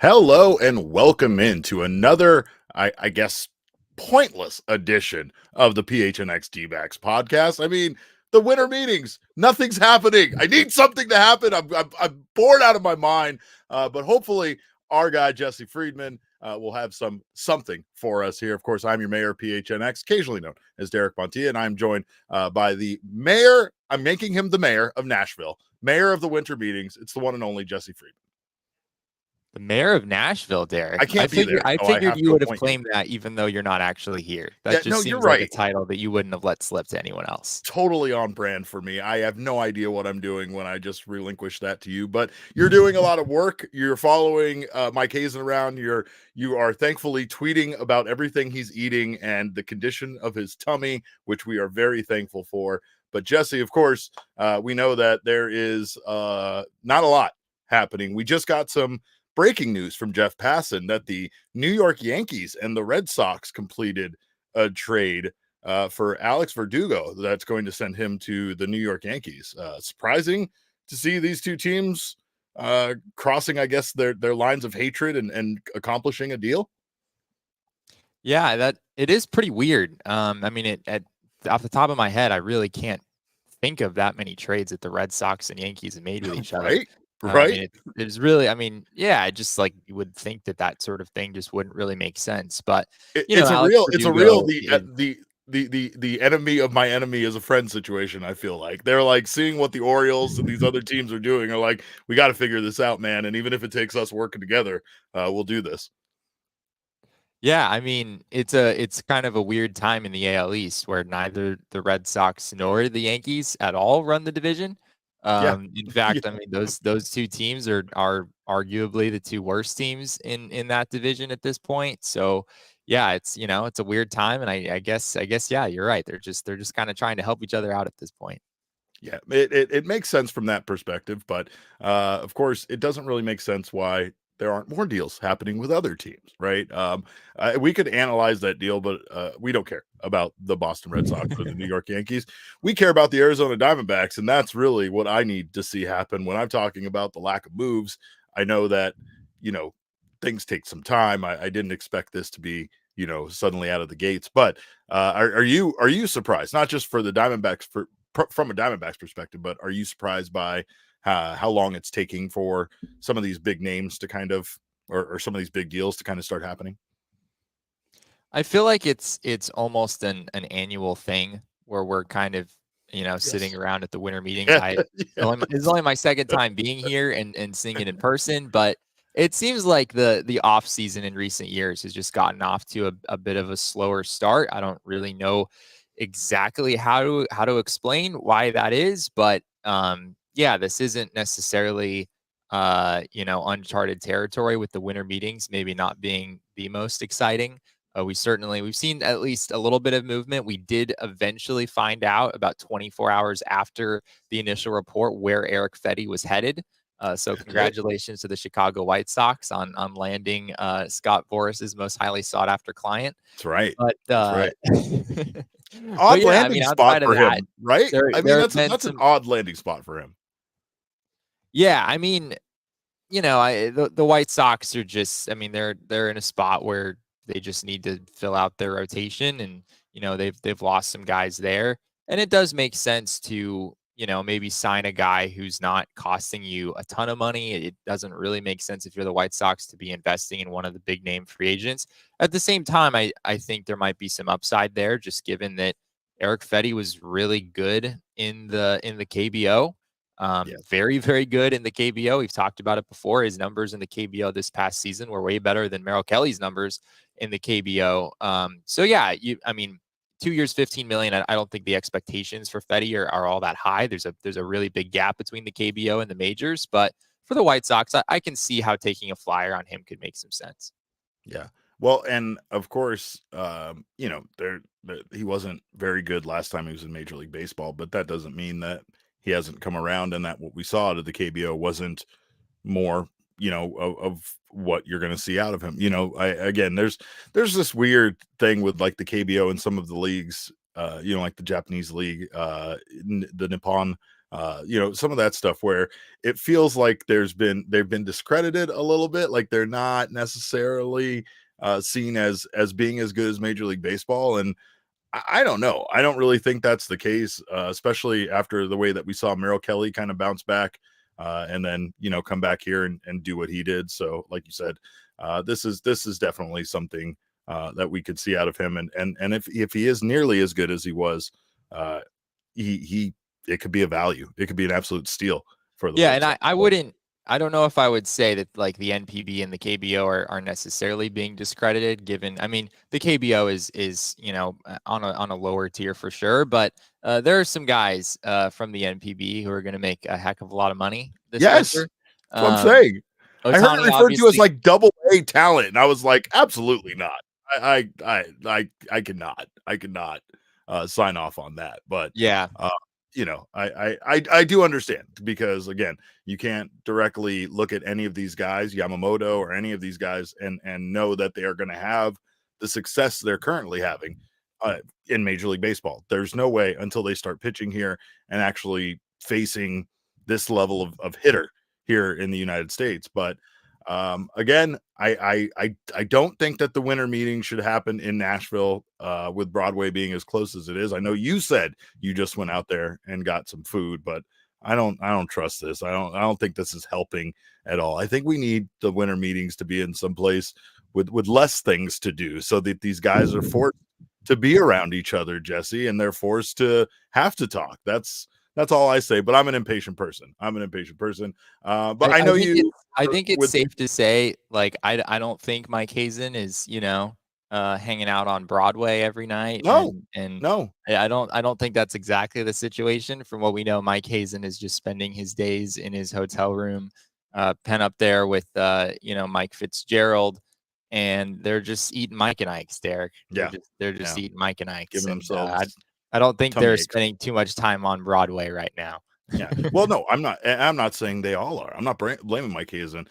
Hello and welcome into another, I guess, pointless edition of the PHNX D-backs podcast. I mean, the winter meetings, nothing's happening. I need something to happen. I'm bored out of my mind, but hopefully our guy Jesse Friedman will have something for us here. Of course, I'm your mayor, PHNX, occasionally known as Derek Montilla, and I'm joined by the mayor. I'm making him the mayor of Nashville, mayor of the winter meetings. It's the one and only Jesse Friedman. The mayor of Nashville, Derek. I can't be there. I so figured have you to would have appoint claimed that even though you're not actually here. That Yeah, just no, seems you're like a right. title that you wouldn't have let slip to anyone else. Totally on brand for me. I have no idea what I'm doing when I just relinquish that to you, but you're doing a lot of work. You're following Mike Hazen around. You are thankfully tweeting about everything he's eating and the condition of his tummy, which we are very thankful for. But Jesse, of course, we know that there is not a lot happening. We just got some breaking news from Jeff Passan that the New York Yankees and the Red Sox completed a trade for Alex Verdugo that's going to send him to the New York Yankees. Surprising to see these two teams crossing, I guess, their lines of hatred and accomplishing a deal. Yeah, that it is pretty weird. I mean, off the top of my head, I really can't think of that many trades that the Red Sox and Yankees have made with each other. Right. I mean, it's really, I mean, yeah, just like you would think that sort of thing just wouldn't really make sense. But It's a real the enemy of my enemy is a friend situation. I feel like they're like seeing what the Orioles and these other teams are doing are like, we got to figure this out, man. And even if it takes us working together, we'll do this. Yeah, I mean, it's kind of a weird time in the AL East where neither the Red Sox nor the Yankees at all run the division. In fact, I mean those two teams are arguably the two worst teams in that division at this point. So yeah, it's it's a weird time, and I guess yeah, you're right. They're just kind of trying to help each other out at this point. Yeah, it makes sense from that perspective, but of course, it doesn't really make sense why there aren't more deals happening with other teams, right? We could analyze that deal, but we don't care about the Boston Red Sox or the New York Yankees. We care about the Arizona Diamondbacks, and that's really what I need to see happen when I'm talking about the lack of moves. I know that things take some time. I didn't expect this to be suddenly out of the gates, but are you surprised? Not just for the Diamondbacks from a Diamondbacks perspective, but are you surprised by how long it's taking for some of these big names to kind of, or some of these big deals to kind of start happening? I feel like it's almost an annual thing where we're kind of sitting around at the winter meetings. It's only my second time being here and seeing it in person, but it seems like the off season in recent years has just gotten off to a bit of a slower start. I don't really know exactly how to explain why that is, but yeah, this isn't necessarily uncharted territory with the winter meetings maybe not being the most exciting. We've seen at least a little bit of movement. We did eventually find out about 24 hours after the initial report where Eric Fedde was headed. So congratulations to the Chicago White Sox on landing Scott Boris's most highly sought after client. That's right. But That's right. Odd landing spot for him, right? I mean, that's an odd landing spot for him. Yeah, I mean, the White Sox are just, I mean, they're in a spot where they just need to fill out their rotation, and they've lost some guys there, and it does make sense to maybe sign a guy who's not costing you a ton of money. It doesn't really make sense if you're the White Sox to be investing in one of the big name free agents. At the same time, I think there might be some upside there, just given that Eric Fedde was really good in the KBO. Very, very good in the KBO. We've talked about it before. His numbers in the KBO this past season were way better than Merrill Kelly's numbers in the KBO. So yeah, I mean, 2 years, $15 million. I don't think the expectations for Fedde are all that high. There's a really big gap between the KBO and the majors, but for the White Sox, I can see how taking a flyer on him could make some sense. Yeah. Well, and of course, he wasn't very good last time he was in Major League Baseball, but that doesn't mean that he hasn't come around and that what we saw out of the KBO wasn't more, of what you're going to see out of him. Again, there's this weird thing with like the KBO and some of the leagues, like the Japanese league, the Nippon some of that stuff where it feels like they've been discredited a little bit, like they're not necessarily seen as being as good as Major League Baseball. And I don't know. I don't really think that's the case, especially after the way that we saw Merrill Kelly kind of bounce back and then, come back here and do what he did. So like you said, this is definitely something that we could see out of him. And if he is nearly as good as he was, it could be a value. It could be an absolute steal for the Yeah, White and Sox. I don't know if I would say that like the NPB and the KBO are necessarily being discredited, given, I mean, the KBO is on a lower tier for sure, but there are some guys from the NPB who are going to make a heck of a lot of money this Yes, winter. that's what I'm saying. I heard it Ohtani referred to as obviously, like double A talent, and I was like, absolutely not. I cannot sign off on that. But yeah, I do understand, because again, you can't directly look at any of these guys, Yamamoto or any of these guys, and know that they are going to have the success they're currently having in Major League Baseball. There's no way until they start pitching here and actually facing this level of hitter here in the United States. But again, I don't think that the winter meeting should happen in Nashville with Broadway being as close as it is. I know you said you just went out there and got some food, but I don't trust this. I don't think this is helping at all. I think we need the winter meetings to be in some place with less things to do, so that these guys are forced to be around each other, Jesse, and they're forced to have to talk. That's all I say. But I'm an impatient person. But I know I think it's with safe to say, like, I don't think Mike Hazen is, hanging out on Broadway every night. And no. I don't think that's exactly the situation. From what we know, Mike Hazen is just spending his days in his hotel room, pen up there with, Mike Fitzgerald, and they're just eating Mike and Ike's, Derek. Yeah. They're just eating Mike and Ike's. Giving And themselves I don't think tummy they're aches. spending too much time on Broadway right now. Yeah. Well, no, I'm not saying they all are. I'm not blaming Mike Hazen.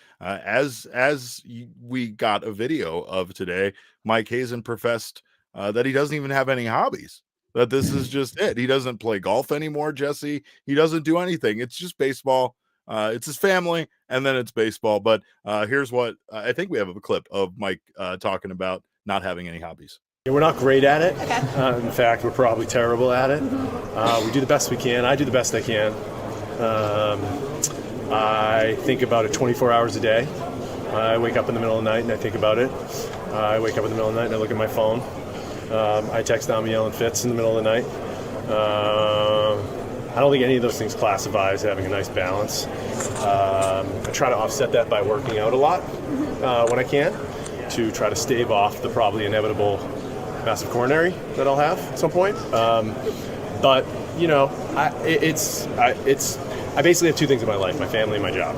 We got a video of today, Mike Hazen professed that he doesn't even have any hobbies. That this is just it. He doesn't play golf anymore, Jesse. He doesn't do anything. It's just baseball. It's his family, and then it's baseball. But here's what I think we have a clip of Mike talking about not having any hobbies. We're not great at it. In fact, we're probably terrible at it. We do the best we can. I do the best I can. I think about it 24 hours a day. I wake up in the middle of the night and I think about it. I wake up in the middle of the night and I look at my phone. I text Amiel and Fitz in the middle of the night. I don't think any of those things classify as having a nice balance. I try to offset that by working out a lot when I can, to try to stave off the probably inevitable massive coronary that I'll have at some point. But I basically have two things in my life: my family and my job.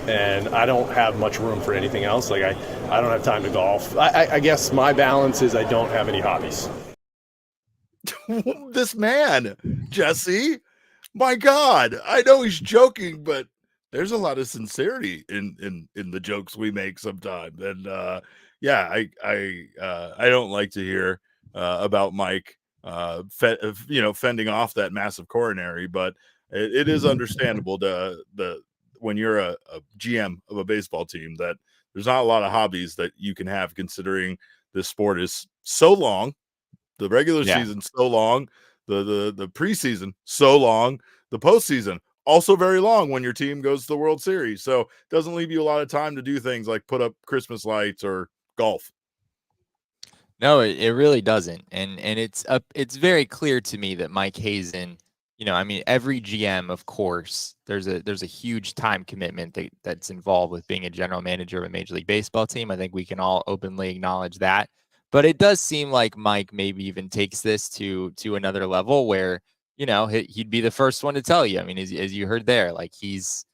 And I don't have much room for anything else. Like I don't have time to golf. I guess my balance is I don't have any hobbies. This man, Jesse, my God, I know he's joking, but there's a lot of sincerity in the jokes we make sometimes. And I don't like to hear about Mike fending off that massive coronary, but it is understandable when you're a GM of a baseball team, that there's not a lot of hobbies that you can have, considering this sport is so long, the regular season so long, the preseason so long, the postseason also very long when your team goes to the World Series. So it doesn't leave you a lot of time to do things like put up Christmas lights or golf. No, it really doesn't. And it's very clear to me that Mike Hazen, I mean, every GM, of course, there's a huge time commitment that's involved with being a general manager of a Major League Baseball team. I think we can all openly acknowledge that. But it does seem like Mike maybe even takes this to another level where, he'd be the first one to tell you. I mean, as you heard there, like he is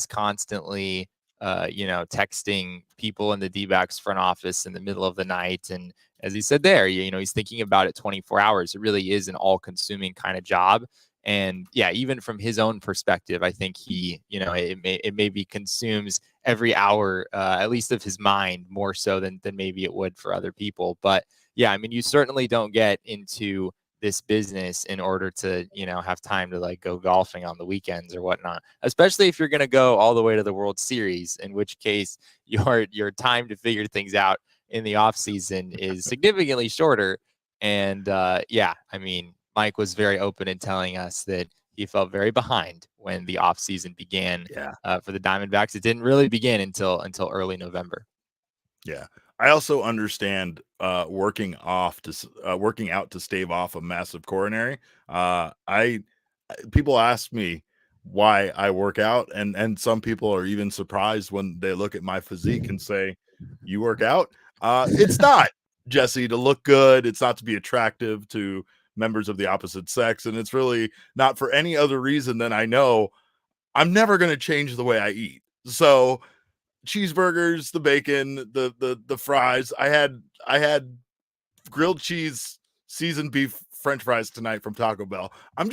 constantly texting people in the D-backs front office in the middle of the night. And as he said there, he's thinking about it 24 hours. It really is an all-consuming kind of job. And yeah, even from his own perspective, I think he, it maybe consumes every hour, at least of his mind, more so than maybe it would for other people. But yeah, I mean, you certainly don't get into this business in order to, have time to like go golfing on the weekends or whatnot, especially if you're going to go all the way to the World Series, in which case your time to figure things out in the off season is significantly shorter. And yeah, I mean, Mike was very open in telling us that he felt very behind when the off season began for the Diamondbacks. It didn't really begin until early November. Yeah. I also understand working out to stave off a massive coronary. People ask me why I work out, and some people are even surprised when they look at my physique and say, "You work out?" It's not, Jesse, to look good. It's not to be attractive to members of the opposite sex, and it's really not for any other reason than I know I'm never going to change the way I eat. So cheeseburgers, the bacon, the fries. I had grilled cheese, seasoned beef French fries tonight from Taco Bell. I'm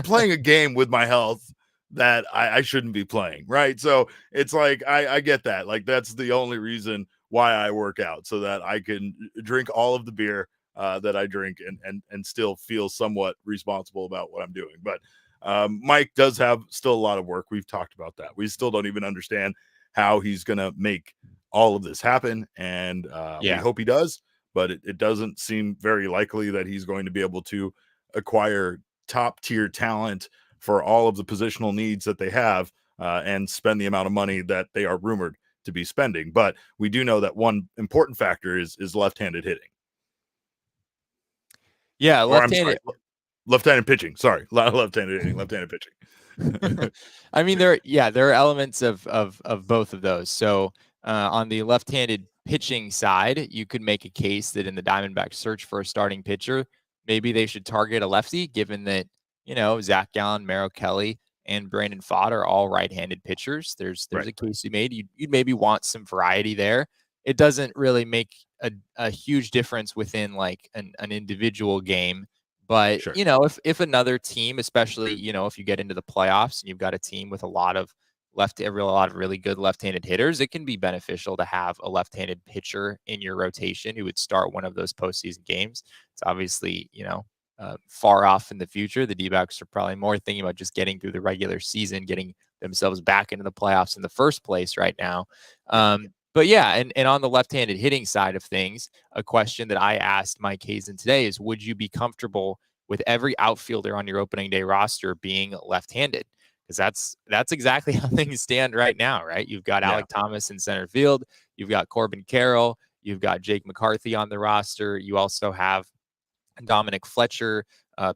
playing a game with my health that I shouldn't be playing, right? So it's like I get that. Like that's the only reason why I work out, so that I can drink all of the beer that I drink and still feel somewhat responsible about what I'm doing. But Mike does have still a lot of work. We've talked about that. We still don't even understand how he's going to make all of this happen. And we hope he does, but it doesn't seem very likely that he's going to be able to acquire top tier talent for all of the positional needs that they have and spend the amount of money that they are rumored to be spending. But we do know that one important factor is left-handed hitting. Yeah, left-handed. Left-handed pitching. Sorry, left-handed hitting, left-handed pitching. I mean, there are elements of both of those. So on the left-handed pitching side, you could make a case that in the Diamondbacks search for a starting pitcher, maybe they should target a lefty, given that Zach Gallen, Merrill Kelly, and Brandon Pfaadt are all right-handed pitchers. There's a case you made. You'd maybe want some variety there. It doesn't really make a huge difference within like an individual game. But, sure. If another team, especially, if you get into the playoffs and you've got a team with a lot of really good left-handed hitters, it can be beneficial to have a left-handed pitcher in your rotation who would start one of those postseason games. It's obviously, far off in the future. The D-backs are probably more thinking about just getting through the regular season, getting themselves back into the playoffs in the first place right now. But yeah, and on the left-handed hitting side of things, a question that I asked Mike Hazen today is, would you be comfortable with every outfielder on your opening day roster being left-handed? Because that's exactly how things stand right now, right? You've got Alec Thomas in center field. You've got Corbin Carroll. You've got Jake McCarthy on the roster. You also have Dominic Fletcher,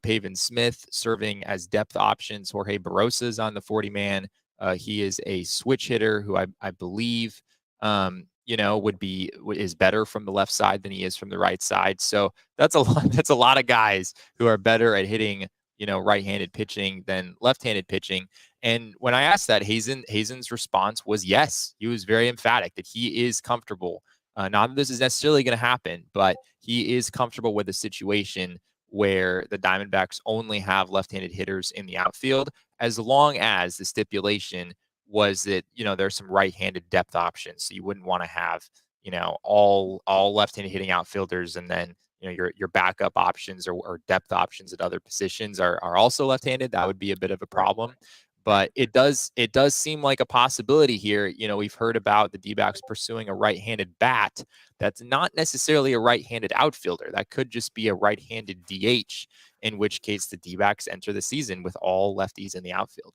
Pavin Smith serving as depth options. Jorge Barrosa's on the 40-man. He is a switch hitter who I believe is better from the left side than he is from the right side. So that's a lot. That's a lot of guys who are better at hitting, right-handed pitching than left-handed pitching. And when I asked that, Hazen's response was yes. He was very emphatic that he is comfortable. Not that this is necessarily going to happen, but he is comfortable with a situation where the Diamondbacks only have left-handed hitters in the outfield, as long as the stipulation was that, there's some right-handed depth options. So you wouldn't want to have, all left-handed hitting outfielders, and then, your backup options or depth options at other positions are also left-handed. That would be a bit of a problem. But it does seem like a possibility here. We've heard about the D-backs pursuing a right-handed bat. That's not necessarily a right-handed outfielder. That could just be a right-handed DH, in which case the D-backs enter the season with all lefties in the outfield.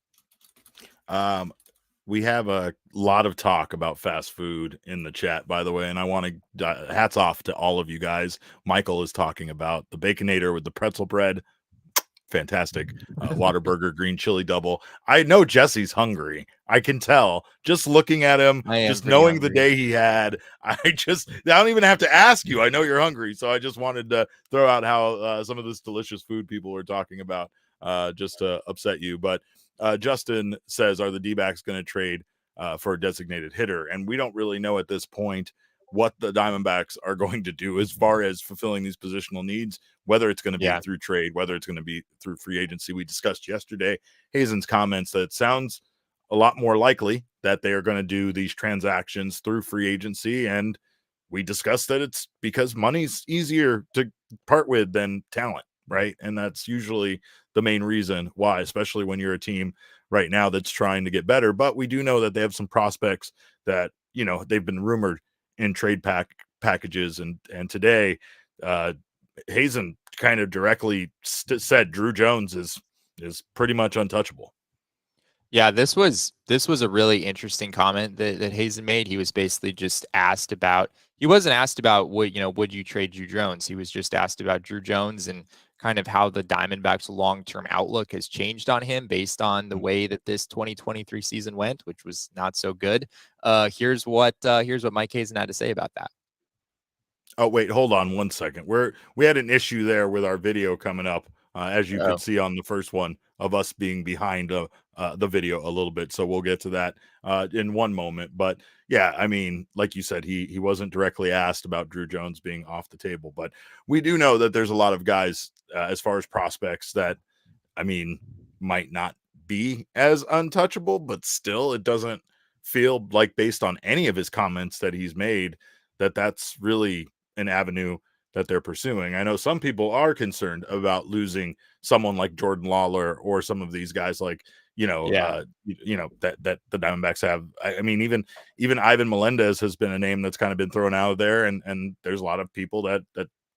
We have a lot of talk about fast food in the chat, by the way, and I want to hats off to all of you guys. Michael is talking about the Baconator with the pretzel bread. Fantastic. Whataburger green chili double. I know Jesse's hungry. I can tell just looking at him, just knowing the day he had. I don't even have to ask you. I know you're hungry. So I just wanted to throw out how some of this delicious food people were talking about just to upset you. But Justin says, are the D-backs going to trade for a designated hitter? And we don't really know at this point what the Diamondbacks are going to do as far as fulfilling these positional needs, whether it's going to be through trade, whether it's going to be through free agency. We discussed yesterday Hazen's comments that it sounds a lot more likely that they are going to do these transactions through free agency, and we discussed that it's because money's easier to part with than talent, right? And that's usually the main reason why, especially when you're a team right now that's trying to get better. But we do know that they have some prospects that, you know, they've been rumored in trade packages. And today, Hazen kind of directly said Drew Jones is pretty much untouchable. Yeah, this was a really interesting comment that Hazen made. He was basically just asked about, he wasn't asked about would you trade Drew Jones? He was just asked about Drew Jones and kind of how the Diamondbacks' long-term outlook has changed on him based on the way that this 2023 season went, which was not so good. Here's what Mike Hazen had to say about that. Oh, wait, hold on 1 second. We had an issue there with our video coming up, as you could see on the first one of us being behind the video a little bit. So we'll get to that in one moment. But yeah, I mean, like you said, he wasn't directly asked about Drew Jones being off the table, but we do know that there's a lot of guys as far as prospects that, I mean, might not be as untouchable, but still it doesn't feel like, based on any of his comments that he's made, that that's really an avenue that they're pursuing. I know some people are concerned about losing someone like Jordan Lawler or some of these guys like, that the Diamondbacks have. I mean, even Ivan Melendez has been a name that's kind of been thrown out there, and there's a lot of people that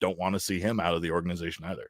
don't want to see him out of the organization either.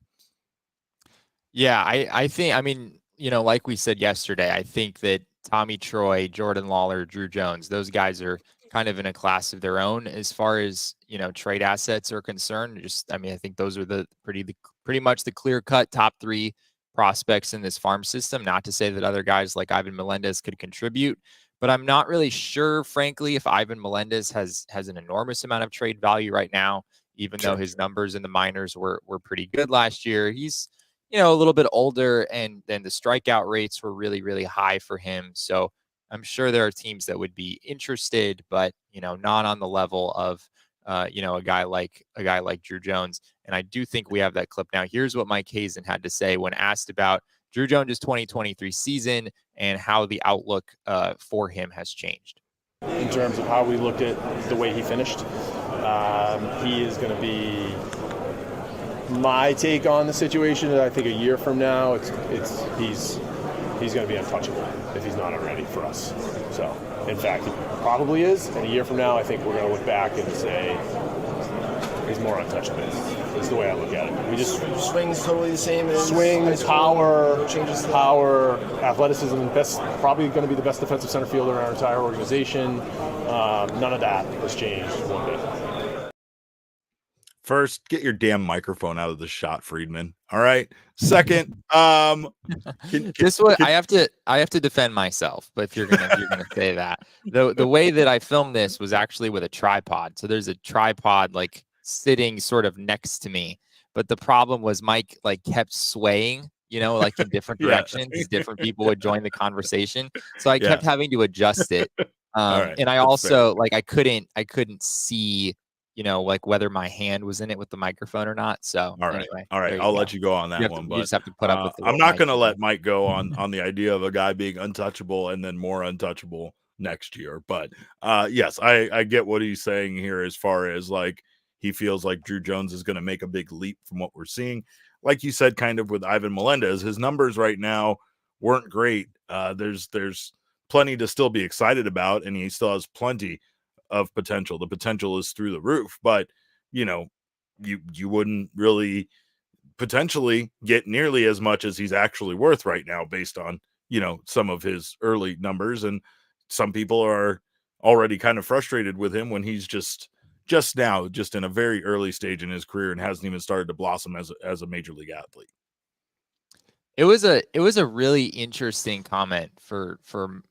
Yeah, I think, I mean, like we said yesterday, I think that Tommy Troy, Jordan Lawler, Drew Jones, those guys are kind of in a class of their own as far as, trade assets are concerned. I think those are pretty much the clear-cut top 3 prospects in this farm system. Not to say that other guys like Ivan Melendez could contribute, but I'm not really sure, frankly, if Ivan Melendez has an enormous amount of trade value right now, even though his numbers in the minors were pretty good last year. He's, a little bit older, and then the strikeout rates were really, really high for him. So I'm sure there are teams that would be interested, but, not on the level of, a guy like Drew Jones. And I do think we have that clip now. Here's what Mike Hazen had to say when asked about Drew Jones' 2023 season and how the outlook for him has changed. In terms of how we looked at the way he finished, he is going to be my take on the situation. I think a year from now, he's going to be untouchable if he's not already for us. So, in fact, he probably is. And a year from now, I think we're going to look back and say he's more untouchable. That's the way I look at it. We just swings totally the same. Swing, power, athleticism. Probably going to be the best defensive center fielder in our entire organization. None of that has changed one bit. First, get your damn microphone out of the shot, Friedman. All right. Second, I have to defend myself. But if you're gonna say that, the way that I filmed this was actually with a tripod. So there's a tripod like sitting sort of next to me. But the problem was Mike kept swaying, like in different directions. Different people would join the conversation, so I kept having to adjust it. And I also I couldn't see, whether my hand was in it with the microphone or not. So anyway, I'll let you go on that one. But you just have to put up with I'm not going to let Mike go on the idea of a guy being untouchable and then more untouchable next year. But yes, I get what he's saying here as far as he feels like Drew Jones is going to make a big leap from what we're seeing. Like you said, kind of with Ivan Melendez, his numbers right now weren't great. There's plenty to still be excited about, and he still has plenty of potential. The potential is through the roof, but you wouldn't really potentially get nearly as much as he's actually worth right now based on some of his early numbers. And some people are already kind of frustrated with him when he's just in a very early stage in his career and hasn't even started to blossom as a major league athlete. It was a really interesting comment for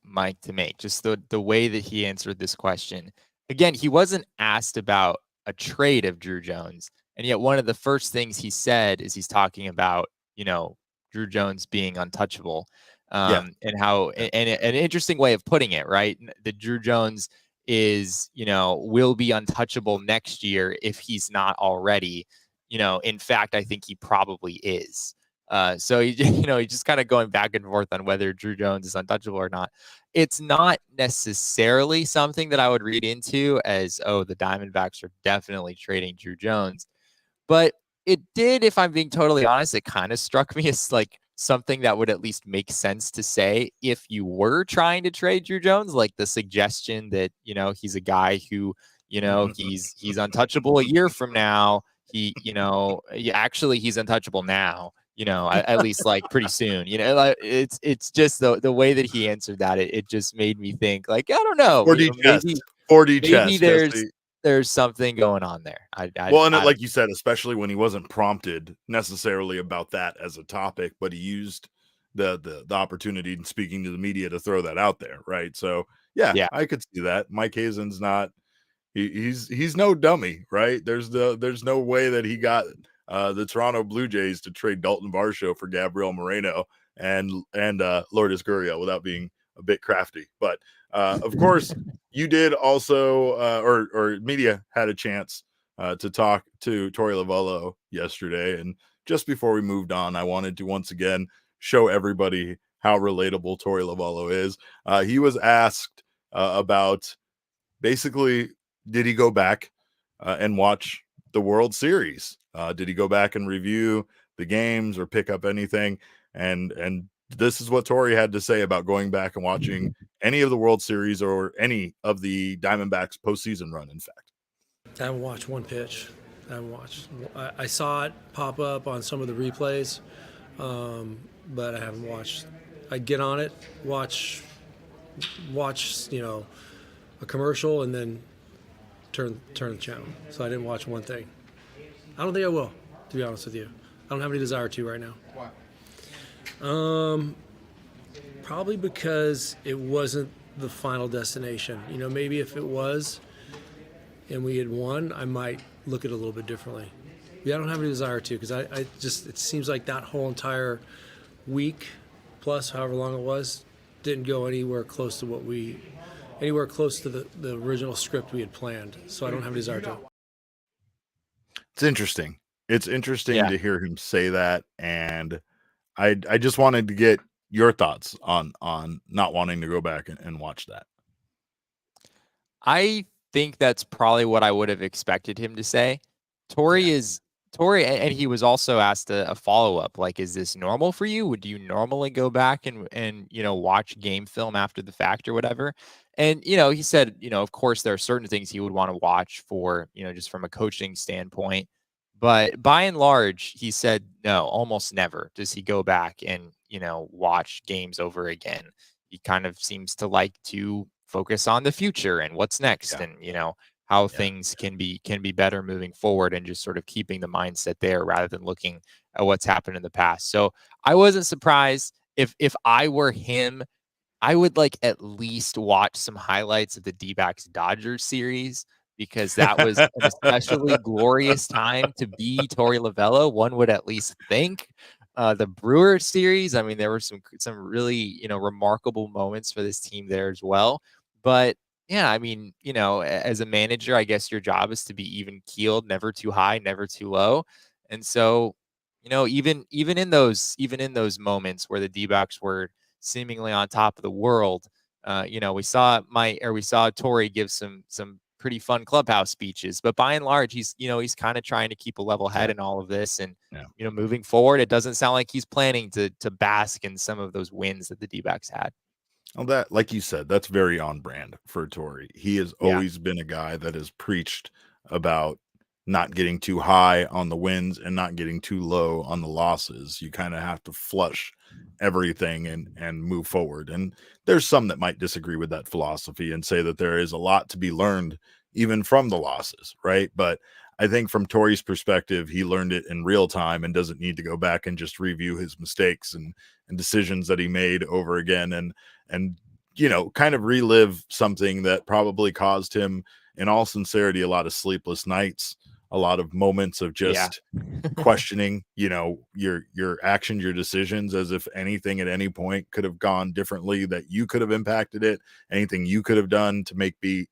Mike to make, just the way that he answered this question. Again, he wasn't asked about a trade of Drew Jones, and yet one of the first things he said is he's talking about, Drew Jones being untouchable, and how, and an interesting way of putting it, right? That Drew Jones is, will be untouchable next year if he's not already. In fact, I think he probably is. So he, he's just kind of going back and forth on whether Drew Jones is untouchable or not. It's not necessarily something that I would read into as, oh, the Diamondbacks are definitely trading Drew Jones. But it did, if I'm being totally honest, it kind of struck me as like something that would at least make sense to say if you were trying to trade Drew Jones, like the suggestion that, he's a guy who, he's untouchable a year from now. Actually he's untouchable now, at least like pretty soon, like it's just the way that he answered that. It just made me think like, I don't know, 4D maybe chess, there's something going on there. Like you said, especially when he wasn't prompted necessarily about that as a topic, but he used the opportunity in speaking to the media to throw that out there, right? So yeah, I could see that. Mike Hazen's not he's no dummy, right? There's no way that he got the Toronto Blue Jays to trade Dalton Varsho for Gabriel Moreno and Lourdes Gurriel without being a bit crafty. But of course, you did also, or media had a chance to talk to Torey Lovullo yesterday. And just before we moved on, I wanted to once again show everybody how relatable Torey Lovullo is. He was asked about basically, did he go back and watch the World Series? Did he go back and review the games or pick up anything? And this is what Torey had to say about going back and watching any of the World Series or any of the Diamondbacks postseason run, in fact. I haven't watched one pitch. I saw it pop up on some of the replays, but I haven't watched. I get on it, watch, a commercial, and then turn the channel. So I didn't watch one thing. I don't think I will, to be honest with you. I don't have any desire to right now. Why? Probably because it wasn't the final destination. Maybe if it was and we had won, I might look at it a little bit differently. Yeah, I don't have any desire to, because it seems like that whole entire week plus however long it was didn't go anywhere close to the original script we had planned. So I don't have a desire to. It's interesting. It's interesting to hear him say that, and I just wanted to get your thoughts on not wanting to go back and watch that. I think that's probably what I would have expected him to say. Torey, and he was also asked a follow-up, like, is this normal for you? Would you normally go back and watch game film after the fact or whatever? And, he said, of course, there are certain things he would want to watch for, just from a coaching standpoint. But by and large, he said, no, almost never does he go back and, watch games over again. He kind of seems to like to focus on the future and what's next and, how things can be better moving forward, and just sort of keeping the mindset there rather than looking at what's happened in the past. So I wasn't surprised. If I were him, I would like at least watch some highlights of the D-backs Dodgers series, because that was an especially glorious time to be Torey Lovullo, one would at least think. The Brewer series, I mean, there were some really, remarkable moments for this team there as well. But yeah, I mean, as a manager, I guess your job is to be even keeled, never too high, never too low. And so, even in those moments where the D-backs were seemingly on top of the world, we saw Torey give some pretty fun clubhouse speeches, but by and large, he's kind of trying to keep a level head in all of this. And, moving forward, it doesn't sound like he's planning to bask in some of those wins that the D-backs had. Well, that, like you said, that's very on brand for Torey. He has always been a guy that has preached about not getting too high on the wins and not getting too low on the losses. You kind of have to flush everything and move forward. And there's some that might disagree with that philosophy and say that there is a lot to be learned even from the losses, right? But I think from Torey's perspective, he learned it in real time and doesn't need to go back and just review his mistakes and decisions that he made over again and kind of relive something that probably caused him, in all sincerity, a lot of sleepless nights, a lot of moments of just questioning, your actions, your decisions, as if anything at any point could have gone differently, that you could have impacted it, anything you could have done to maybe,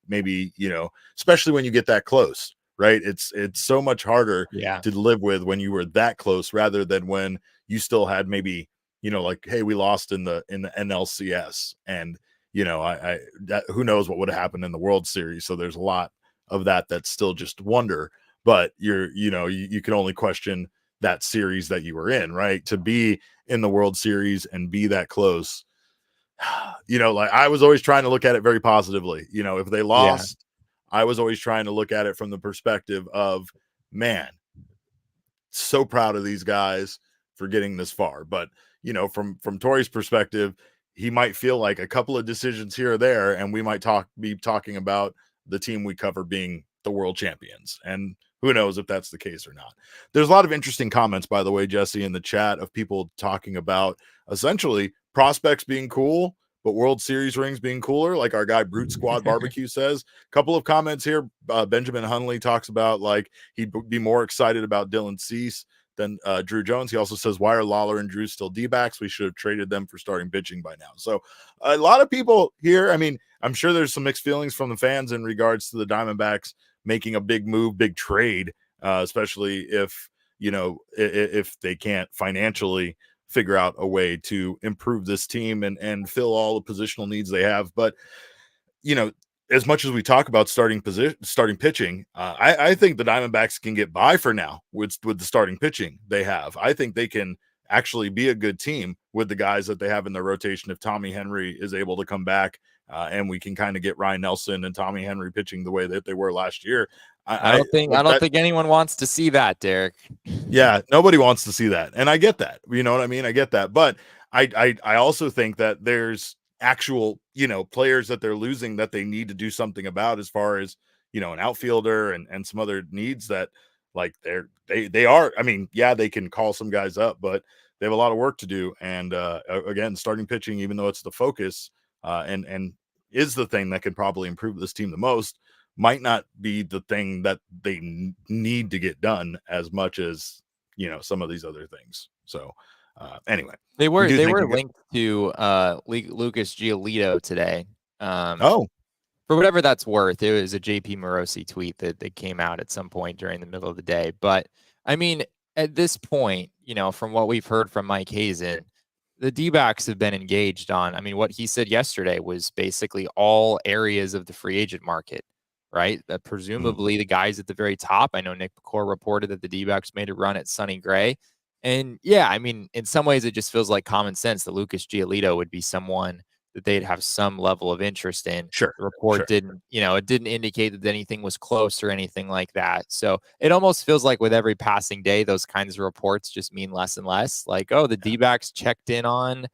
especially when you get that close, right? It's so much harder to live with when you were that close rather than when you still had maybe, like, hey, we lost in the NLCS, and who knows what would have happened in the World Series. So there's a lot of that's still just wonder. But you can only question that series that you were in, right? To be in the World Series and be that close. Like, I was always trying to look at it very positively. If they lost, I was always trying to look at it from the perspective of, man, so proud of these guys for getting this far. But from Torey's perspective, he might feel like a couple of decisions here or there, and we might be talking about the team we cover being the world champions. And who knows if that's the case or not. There's a lot of interesting comments, by the way, Jesse, in the chat, of people talking about essentially prospects being cool, but World Series rings being cooler, like our guy Brute Squad Barbecue says. A couple of comments here. Benjamin Hunley talks about, like, he'd be more excited about Dylan Cease than Drew Jones. He also says, why are Lawler and Drew still D-backs? We should have traded them for starting pitching by now. So a lot of people here, I mean, I'm sure there's some mixed feelings from the fans in regards to the Diamondbacks making a big move, big trade, especially if they can't financially figure out a way to improve this team and fill all the positional needs they have. But as much as we talk about starting pitching, I think the Diamondbacks can get by for now with the starting pitching they have. I think they can actually be a good team with the guys that they have in their rotation. If Tommy Henry is able to come back, and we can kind of get Ryan Nelson and Tommy Henry pitching the way that they were last year. I don't think anyone wants to see that, Derek. Yeah, nobody wants to see that. And I get that. You know what I mean? I get that. But I also think that there's actual, players that they're losing that they need to do something about, as far as, an outfielder and some other needs that, like, they are. I mean, yeah, they can call some guys up, but they have a lot of work to do. And again, starting pitching, even though it's the focus, and is the thing that can probably improve this team the most, might not be the thing that they need to get done as much as, some of these other things. So anyway, they were linked to Lucas Giolito today. For whatever that's worth, it was a JP Morosi tweet that came out at some point during the middle of the day. But I mean, at this point, from what we've heard from Mike Hazen, the D-backs have been engaged on, I mean, what he said yesterday was basically all areas of the free agent market, right? Presumably the guys at the very top. I know Nick McCord reported that the D-backs made a run at Sonny Gray. And yeah, I mean, in some ways it just feels like common sense that Lucas Giolito would be someone that they'd have some level of interest in. Sure. The report didn't, it didn't indicate that anything was close or anything like that. So it almost feels like with every passing day, those kinds of reports just mean less and less. Like, oh, the D-backs checked in on,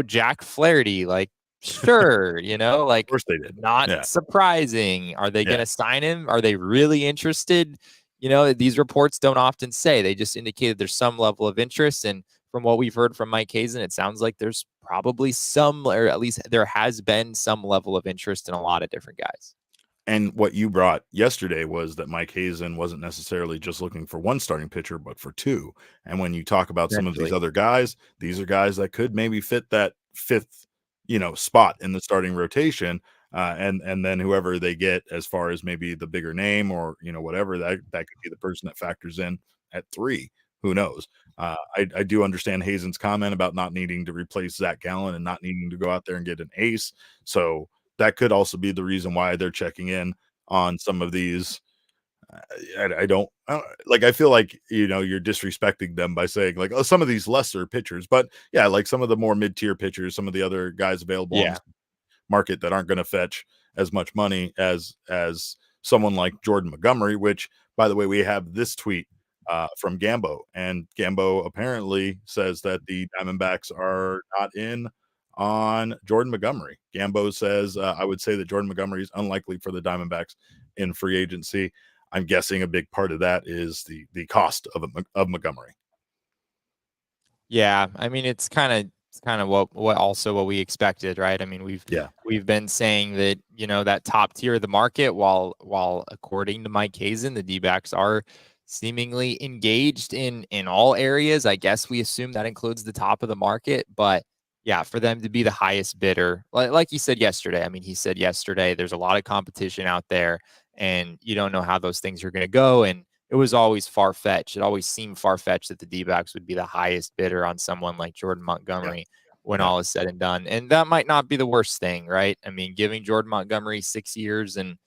Jack Flaherty. Like, sure, like, of course they did. Not surprising. Are they going to sign him? Are they really interested? These reports don't often say. They just indicated there's some level of interest. And from what we've heard from Mike Hazen, it sounds like there's probably some, or at least there has been some level of interest in a lot of different guys. And what you brought yesterday was that Mike Hazen wasn't necessarily just looking for one starting pitcher, but for two. And when you talk about some of these other guys, these are guys that could maybe fit that fifth, spot in the starting rotation. And then whoever they get as far as maybe the bigger name or, whatever, that could be the person that factors in at three. Who knows? I do understand Hazen's comment about not needing to replace Zach Gallen and not needing to go out there and get an ace. So that could also be the reason why they're checking in on some of these. I feel like, you're disrespecting them by saying, like, oh, some of these lesser pitchers, but yeah, like some of the more mid-tier pitchers, some of the other guys available on the market that aren't going to fetch as much money as someone like Jordan Montgomery, which, by the way, we have this tweet from Gambo, and Gambo apparently says that the Diamondbacks are not in on Jordan Montgomery. Gambo says, I would say that Jordan Montgomery is unlikely for the Diamondbacks in free agency. I'm guessing a big part of that is the cost of Montgomery. Yeah, I mean, it's kind of what we expected, right? I mean, we've been saying that, that top tier of the market, while according to Mike Hazen, the D-backs are seemingly engaged in all areas. I guess we assume that includes the top of the market, but yeah, for them to be the highest bidder, like he said yesterday, I mean, he said yesterday, there's a lot of competition out there and you don't know how those things are going to go. And it was always far-fetched. It always seemed far-fetched that the D-backs would be the highest bidder on someone like Jordan Montgomery when all is said and done. And that might not be the worst thing, right? I mean, giving Jordan Montgomery 6 years and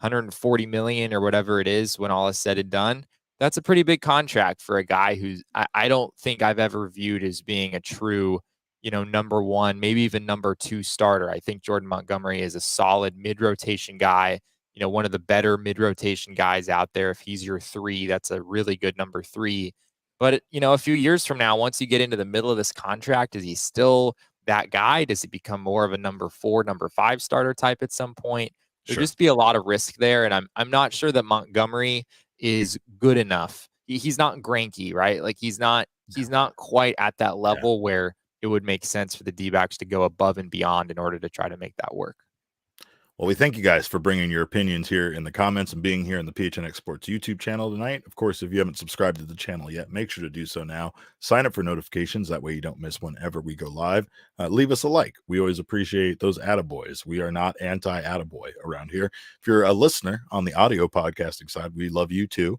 140 million or whatever it is when all is said and done, that's a pretty big contract for a guy who's I don't think I've ever viewed as being a true, number one, maybe even number two starter. I think Jordan Montgomery is a solid mid-rotation guy, one of the better mid-rotation guys out there. If he's your three, that's a really good number three. But, a few years from now, once you get into the middle of this contract, is he still that guy? Does he become more of a number four, number five starter type at some point? There'd just be a lot of risk there. And I'm not sure that Montgomery is good enough. He's not Greinke, right? Like he's not quite at that level where it would make sense for the D-backs to go above and beyond in order to try to make that work. Well, we thank you guys for bringing your opinions here in the comments and being here in the PHNX Sports YouTube channel tonight. Of course, if you haven't subscribed to the channel yet, make sure to do so now. Sign up for notifications. That way you don't miss whenever we go live. Leave us a like. We always appreciate those attaboys. We are not anti-attaboy around here. If you're a listener on the audio podcasting side, we love you too.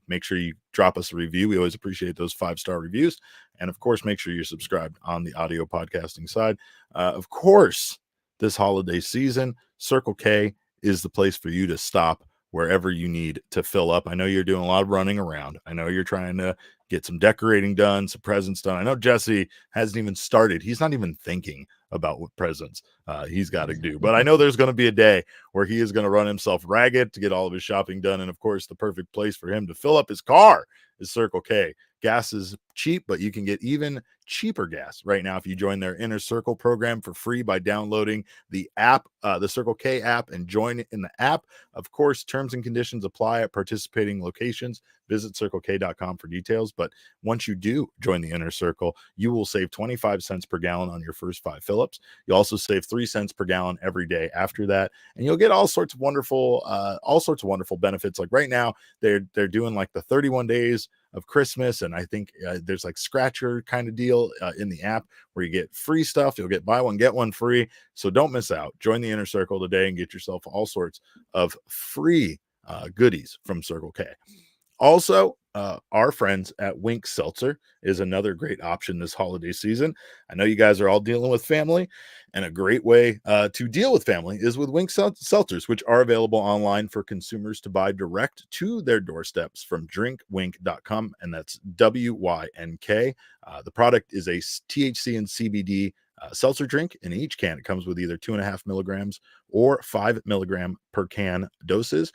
Make sure you drop us a review. We always appreciate those 5-star reviews. And of course, make sure you're subscribed on the audio podcasting side. Of course, this holiday season, Circle K is the place for you to stop wherever you need to fill up. I know you're doing a lot of running around. I know you're trying to get some decorating done, some presents done. I know Jesse hasn't even started. He's not even thinking about what presents he's got to do. But I know there's going to be a day where he is going to run himself ragged to get all of his shopping done. And of course, the perfect place for him to fill up his car is Circle K. Gas is cheap, but you can get even cheaper gas right now if you join their Inner Circle program for free by downloading the app, the Circle K app, and join in the app. Of course, terms and conditions apply at participating locations. Visit circlek.com for details. But once you do join the Inner Circle, you will save 25 cents per gallon on your first 5 fill-ups. You also save 3 cents per gallon every day after that, and you'll get all sorts of wonderful benefits. Like right now, they're doing like the 31 days of Christmas, and I think there's like scratcher kind of deal in the app where you get free stuff. You'll get buy one get one free, so don't miss out. Join the Inner Circle today and get yourself all sorts of free goodies from Circle K. Also, our friends at Wink Seltzer is another great option this holiday season. I know you guys are all dealing with family, and a great way to deal with family is with Wink Seltzers, which are available online for consumers to buy direct to their doorsteps from drinkwink.com, and that's WYNK. The product is a THC and CBD seltzer drink. In each can, it comes with either 2.5 milligrams or 5 milligram per can doses.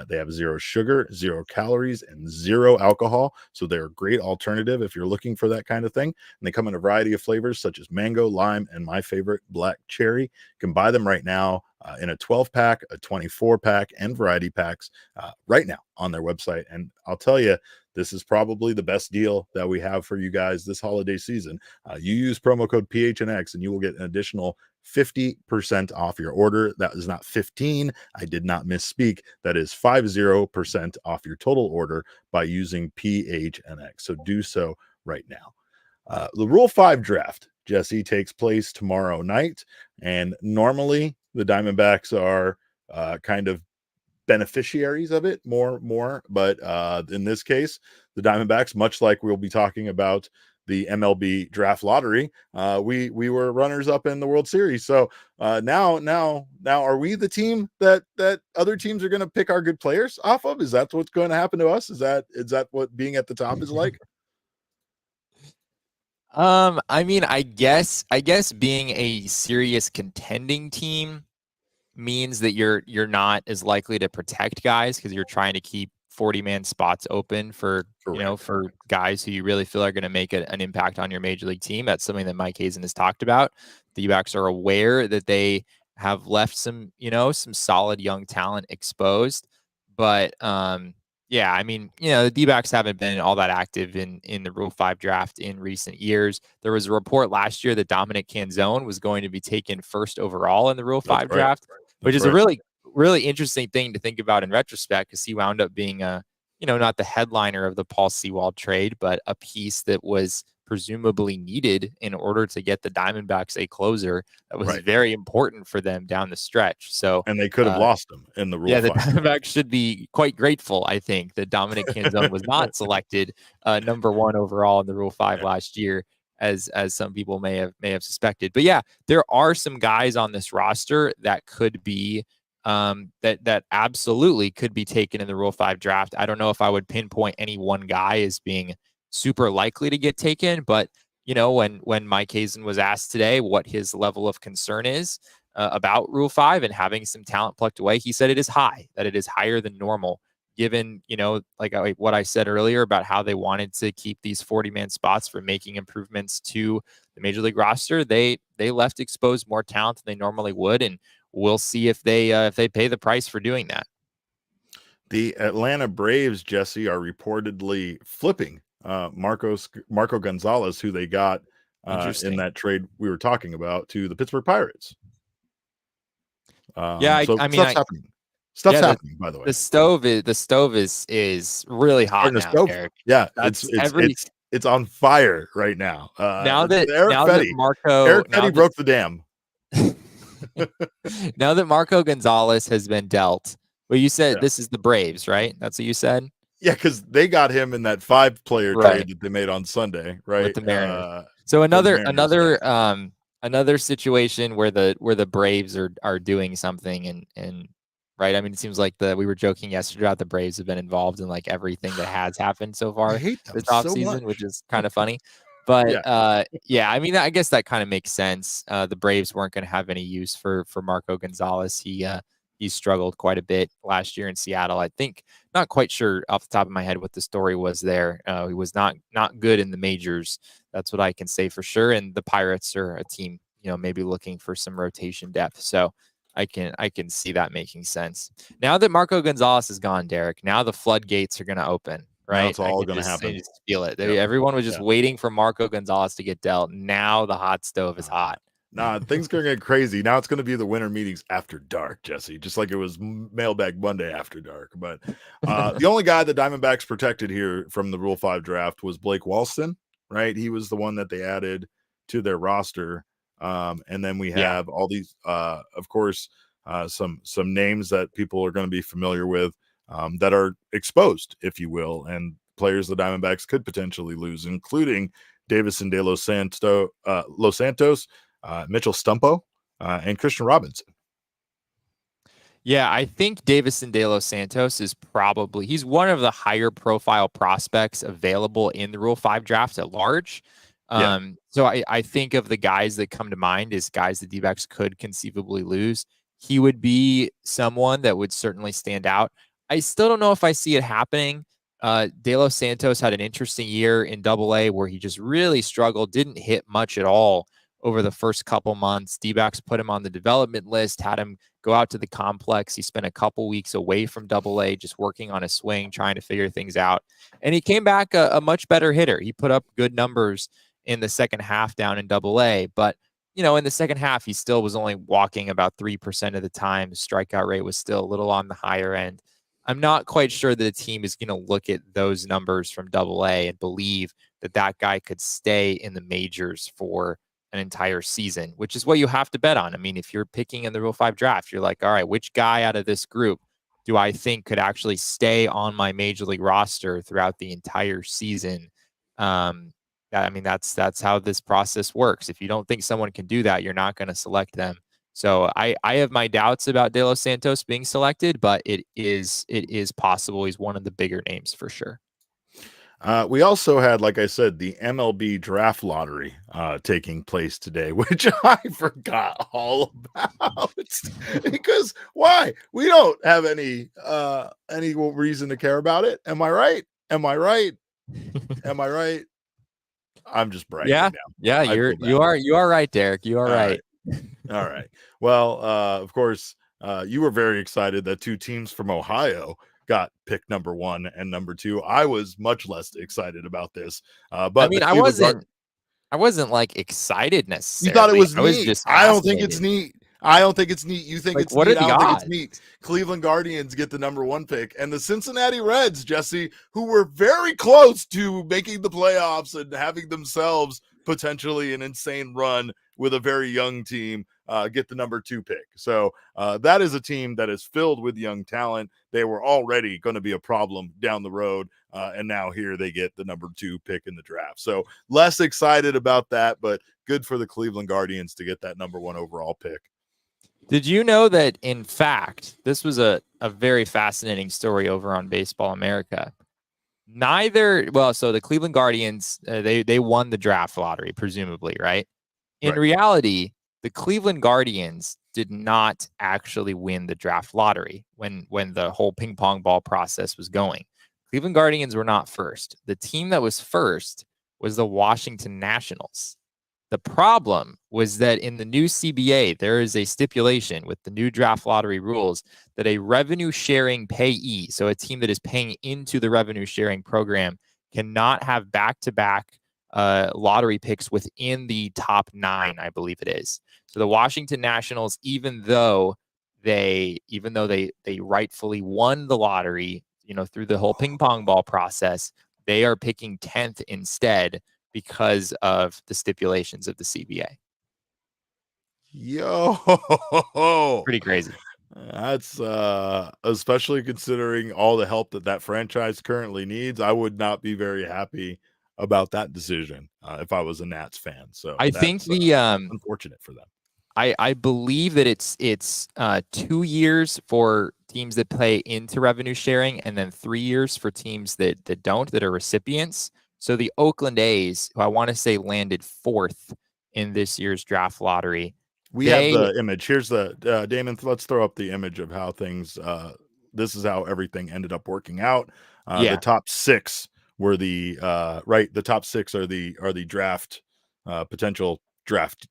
They have 0 sugar, 0 calories, and 0 alcohol. So they're a great alternative if you're looking for that kind of thing. And they come in a variety of flavors such as mango, lime, and my favorite, black cherry. You can buy them right now in a 12-pack, a 24-pack, and variety packs right now on their website. And I'll tell you, this is probably the best deal that we have for you guys this holiday season. You use promo code PHNX and you will get an additional 50% off your order. That is not 15. I did not misspeak. That is 50% off your total order by using PHNX. So do so right now. The Rule 5 draft, Jesse, takes place tomorrow night. And normally the Diamondbacks are kind of beneficiaries of it more, but in this case, the Diamondbacks, much like we'll be talking about the MLB Draft lottery, we were runners up in the World Series. So now are we the team that other teams are going to pick our good players off of? Is that what's going to happen to us? Is that what being at the top is like? I mean, I guess being a serious contending team means that you're not as likely to protect guys because you're trying to keep 40-man spots open for for guys who you really feel are going to make an impact on your major league team. That's something that Mike Hazen has talked about. The D-backs are aware that they have left some solid young talent exposed, but yeah, I mean, the D-backs haven't been all that active in the Rule 5 draft in recent years. There was a report last year that Dominic Canzone was going to be taken first overall in the Rule 5 draft, which is a really, really interesting thing to think about in retrospect, because he wound up being not the headliner of the Paul Sewald trade, but a piece that was presumably needed in order to get the Diamondbacks a closer that was Right. very important for them down the stretch. So, and they could have lost him in the Rule yeah, the 5. Diamondbacks should be quite grateful, I think, that Dominic Canzone was not selected number 1 overall in the Rule 5 last year, as some people may have suspected. But yeah, there are some guys on this roster that could be that absolutely could be taken in the Rule 5 draft. I don't know if I would pinpoint any one guy as being super likely to get taken, but when Mike Hazen was asked today what his level of concern is about Rule 5 and having some talent plucked away, he said it is high, that it is higher than normal, given, like what I said earlier about how they wanted to keep these 40-man spots for making improvements to the Major League roster. They left exposed more talent than they normally would, and we'll see if they pay the price for doing that. The Atlanta Braves, Jesse, are reportedly flipping Marco Gonzalez, who they got in that trade we were talking about, to the Pittsburgh Pirates. I mean, stuff's happening. Stuff's happening, by the way. The stove is really hot now, Eric. Yeah, it's on fire right now. Now that Eric Fetty broke the dam. Now that Marco Gonzalez has been dealt, well, you said this is the Braves, right? That's what you said. Yeah, because they got him in that 5-player trade that they made on Sunday, right? With the Mariners. So another situation where the Braves are doing something and right. I mean, it seems like we were joking yesterday about the Braves have been involved in like everything that has happened so far this offseason, which is kind of funny. But I mean, I guess that kind of makes sense. The Braves weren't going to have any use for Marco Gonzalez. He struggled quite a bit last year in Seattle. I think, not quite sure off the top of my head what the story was there. He was not good in the majors. That's what I can say for sure. And the Pirates are a team, maybe looking for some rotation depth. So I can see that making sense. Now that Marco Gonzalez is gone, Derek, now the floodgates are going to open. Right, now it's all going to happen. I just feel it. Everyone was just waiting for Marco Gonzalez to get dealt. Now the hot stove is hot. Nah, things are going to get crazy. Now it's going to be the winter meetings after dark, Jesse, just like it was Mailbag Monday after dark. But the only guy the Diamondbacks protected here from the Rule 5 draft was Blake Walston, right? He was the one that they added to their roster. And then we have all these, of course, some names that people are going to be familiar with that are exposed, if you will, and players the Diamondbacks could potentially lose, including Davison de Los Santos, Mitchell Stumpo, and Christian Robinson. Yeah, I think Davison de Los Santos is he's one of the higher profile prospects available in the Rule 5 draft at large. So I think of the guys that come to mind as guys the D-backs could conceivably lose. He would be someone that would certainly stand out. I still don't know if I see it happening. De Los Santos had an interesting year in Double-A where he just really struggled, didn't hit much at all over the first couple months. D-backs put him on the development list, had him go out to the complex. He spent a couple weeks away from Double-A, just working on his swing, trying to figure things out. And he came back a much better hitter. He put up good numbers in the second half down in Double-A, but in the second half, he still was only walking about 3% of the time. His strikeout rate was still a little on the higher end. I'm not quite sure that the team is going to look at those numbers from Double-A and believe that guy could stay in the majors for an entire season, which is what you have to bet on. I mean, if you're picking in the Rule 5 draft, you're like, all right, which guy out of this group do I think could actually stay on my major league roster throughout the entire season? I mean, that's how this process works. If you don't think someone can do that, you're not going to select them. So I have my doubts about De Los Santos being selected, but it is possible. He's one of the bigger names for sure. We also had, like I said, the MLB Draft lottery taking place today, which I forgot all about. Because why? We don't have any reason to care about it. Am I right? Am I right? Am I right? I'm just bragging. Yeah, you are right, Derek. You are right. All right. Well, of course, you were very excited that two teams from Ohio got picked number 1 and number 2. I was much less excited about this. But I mean, I wasn't like excited necessarily. You thought it was neat. I don't think it's neat. I don't think it's neat. You think Like, it's what neat. are the I don't think it's odds? neat. Cleveland Guardians get the number 1 pick, and the Cincinnati Reds, Jesse, who were very close to making the playoffs and having themselves potentially an insane run with a very young team, get the number 2 pick. So that is a team that is filled with young talent. They were already going to be a problem down the road, and now here they get the number 2 pick in the draft. So less excited about that, but good for the Cleveland Guardians to get that number 1 overall pick. Did you know that, in fact, this was a very fascinating story over on Baseball America? So the Cleveland Guardians, they won the draft lottery, presumably, right? In Right. reality, the Cleveland Guardians did not actually win the draft lottery when the whole ping pong ball process was going. Cleveland Guardians were not first. The team that was first was the Washington Nationals. The problem was that in the new CBA, there is a stipulation with the new draft lottery rules that a revenue sharing payee, so a team that is paying into the revenue sharing program, cannot have back-to-back lottery picks within the top 9, I believe it is. So the Washington Nationals, even though they rightfully won the lottery, through the whole ping pong ball process, they are picking 10th instead because of the stipulations of the CBA. Yo, Pretty crazy. That's especially considering all the help that franchise currently needs. I would not be very happy about that decision if I was a Nats fan. So I think the unfortunate for them. I believe that it's 2 years for teams that play into revenue sharing, and then 3 years for teams that don't, that are recipients. So the Oakland A's, who I want to say landed 4th in this year's draft lottery. We have the image. Here's the Damon. Let's throw up the image of how things. This is how everything ended up working out. The top 6 were the right. The top 6 are the draft potential draft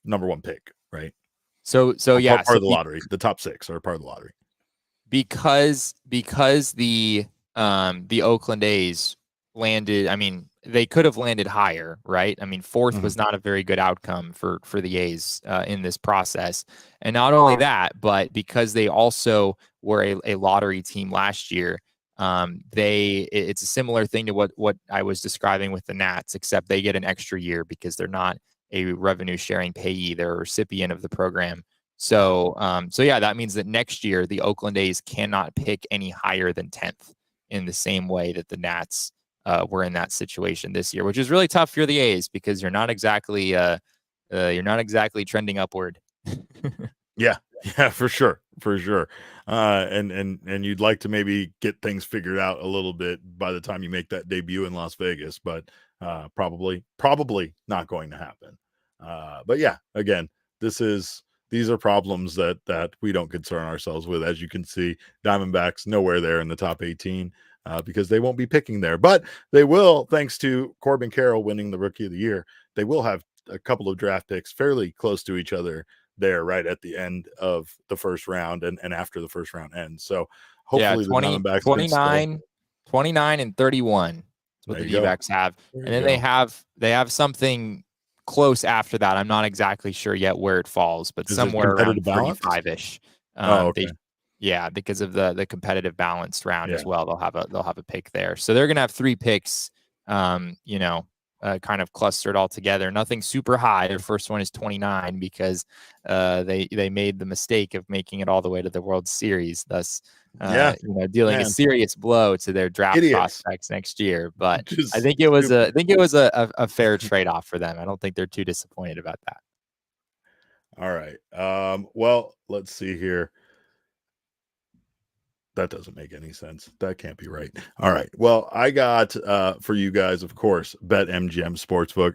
number 1 pick. Right. So part of the lottery. The top 6 are part of the lottery because the Oakland A's landed. I mean, they could have landed higher, right? I mean, 4th was not a very good outcome for the A's in this process. And not only that, but because they also were a lottery team last year, it's a similar thing to what I was describing with the Nats, except they get an extra year because they're not a revenue sharing payee. They're a recipient of the program. So that means that next year the Oakland A's cannot pick any higher than 10th in the same way that the Nats were in that situation this year, which is really tough for the A's because you're not exactly trending upward. Yeah, for sure. And you'd like to maybe get things figured out a little bit by the time you make that debut in Las Vegas, but probably not going to happen. But yeah, again, these are problems that we don't concern ourselves with. As you can see, Diamondbacks nowhere there in the top 18 because they won't be picking there, but they will, thanks to Corbin Carroll winning the Rookie of the Year. They will have a couple of draft picks fairly close to each other there right at the end of the first round and after the first round ends. So hopefully the Diamondbacks 29 and 31 is what the D-backs have. And then they have something close after that. I'm not exactly sure yet where it falls, but somewhere around 35-ish. Okay. Because of the competitive balanced round as well. They'll have a pick there. So they're gonna have 3 picks, kind of clustered all together. Nothing super high. Their first one is 29 because they made the mistake of making it all the way to the World Series, thus dealing a serious blow to their draft prospects next year. But I think it was a fair trade-off for them. I don't think they're too disappointed about that. All right. Well, let's see here. That doesn't make any sense. That can't be right. All right. Well, I got for you guys, of course, BetMGM Sportsbook.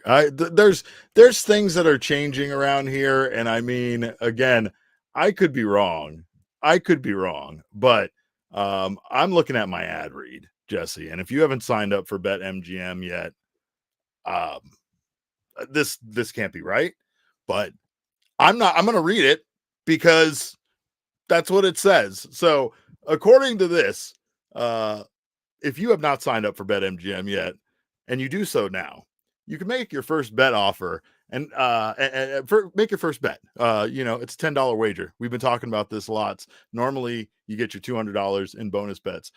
There's things that are changing around here, and I mean, again, I could be wrong, but I'm looking at my ad read, Jesse, and if you haven't signed up for BetMGM yet, this can't be right. But I'm going to read it because that's what it says. So, according to this, if you have not signed up for BetMGM yet, and you do so now, you can make your first bet offer and make your first bet. It's a $10 wager. We've been talking about this lots. Normally, you get your $200 in bonus bets.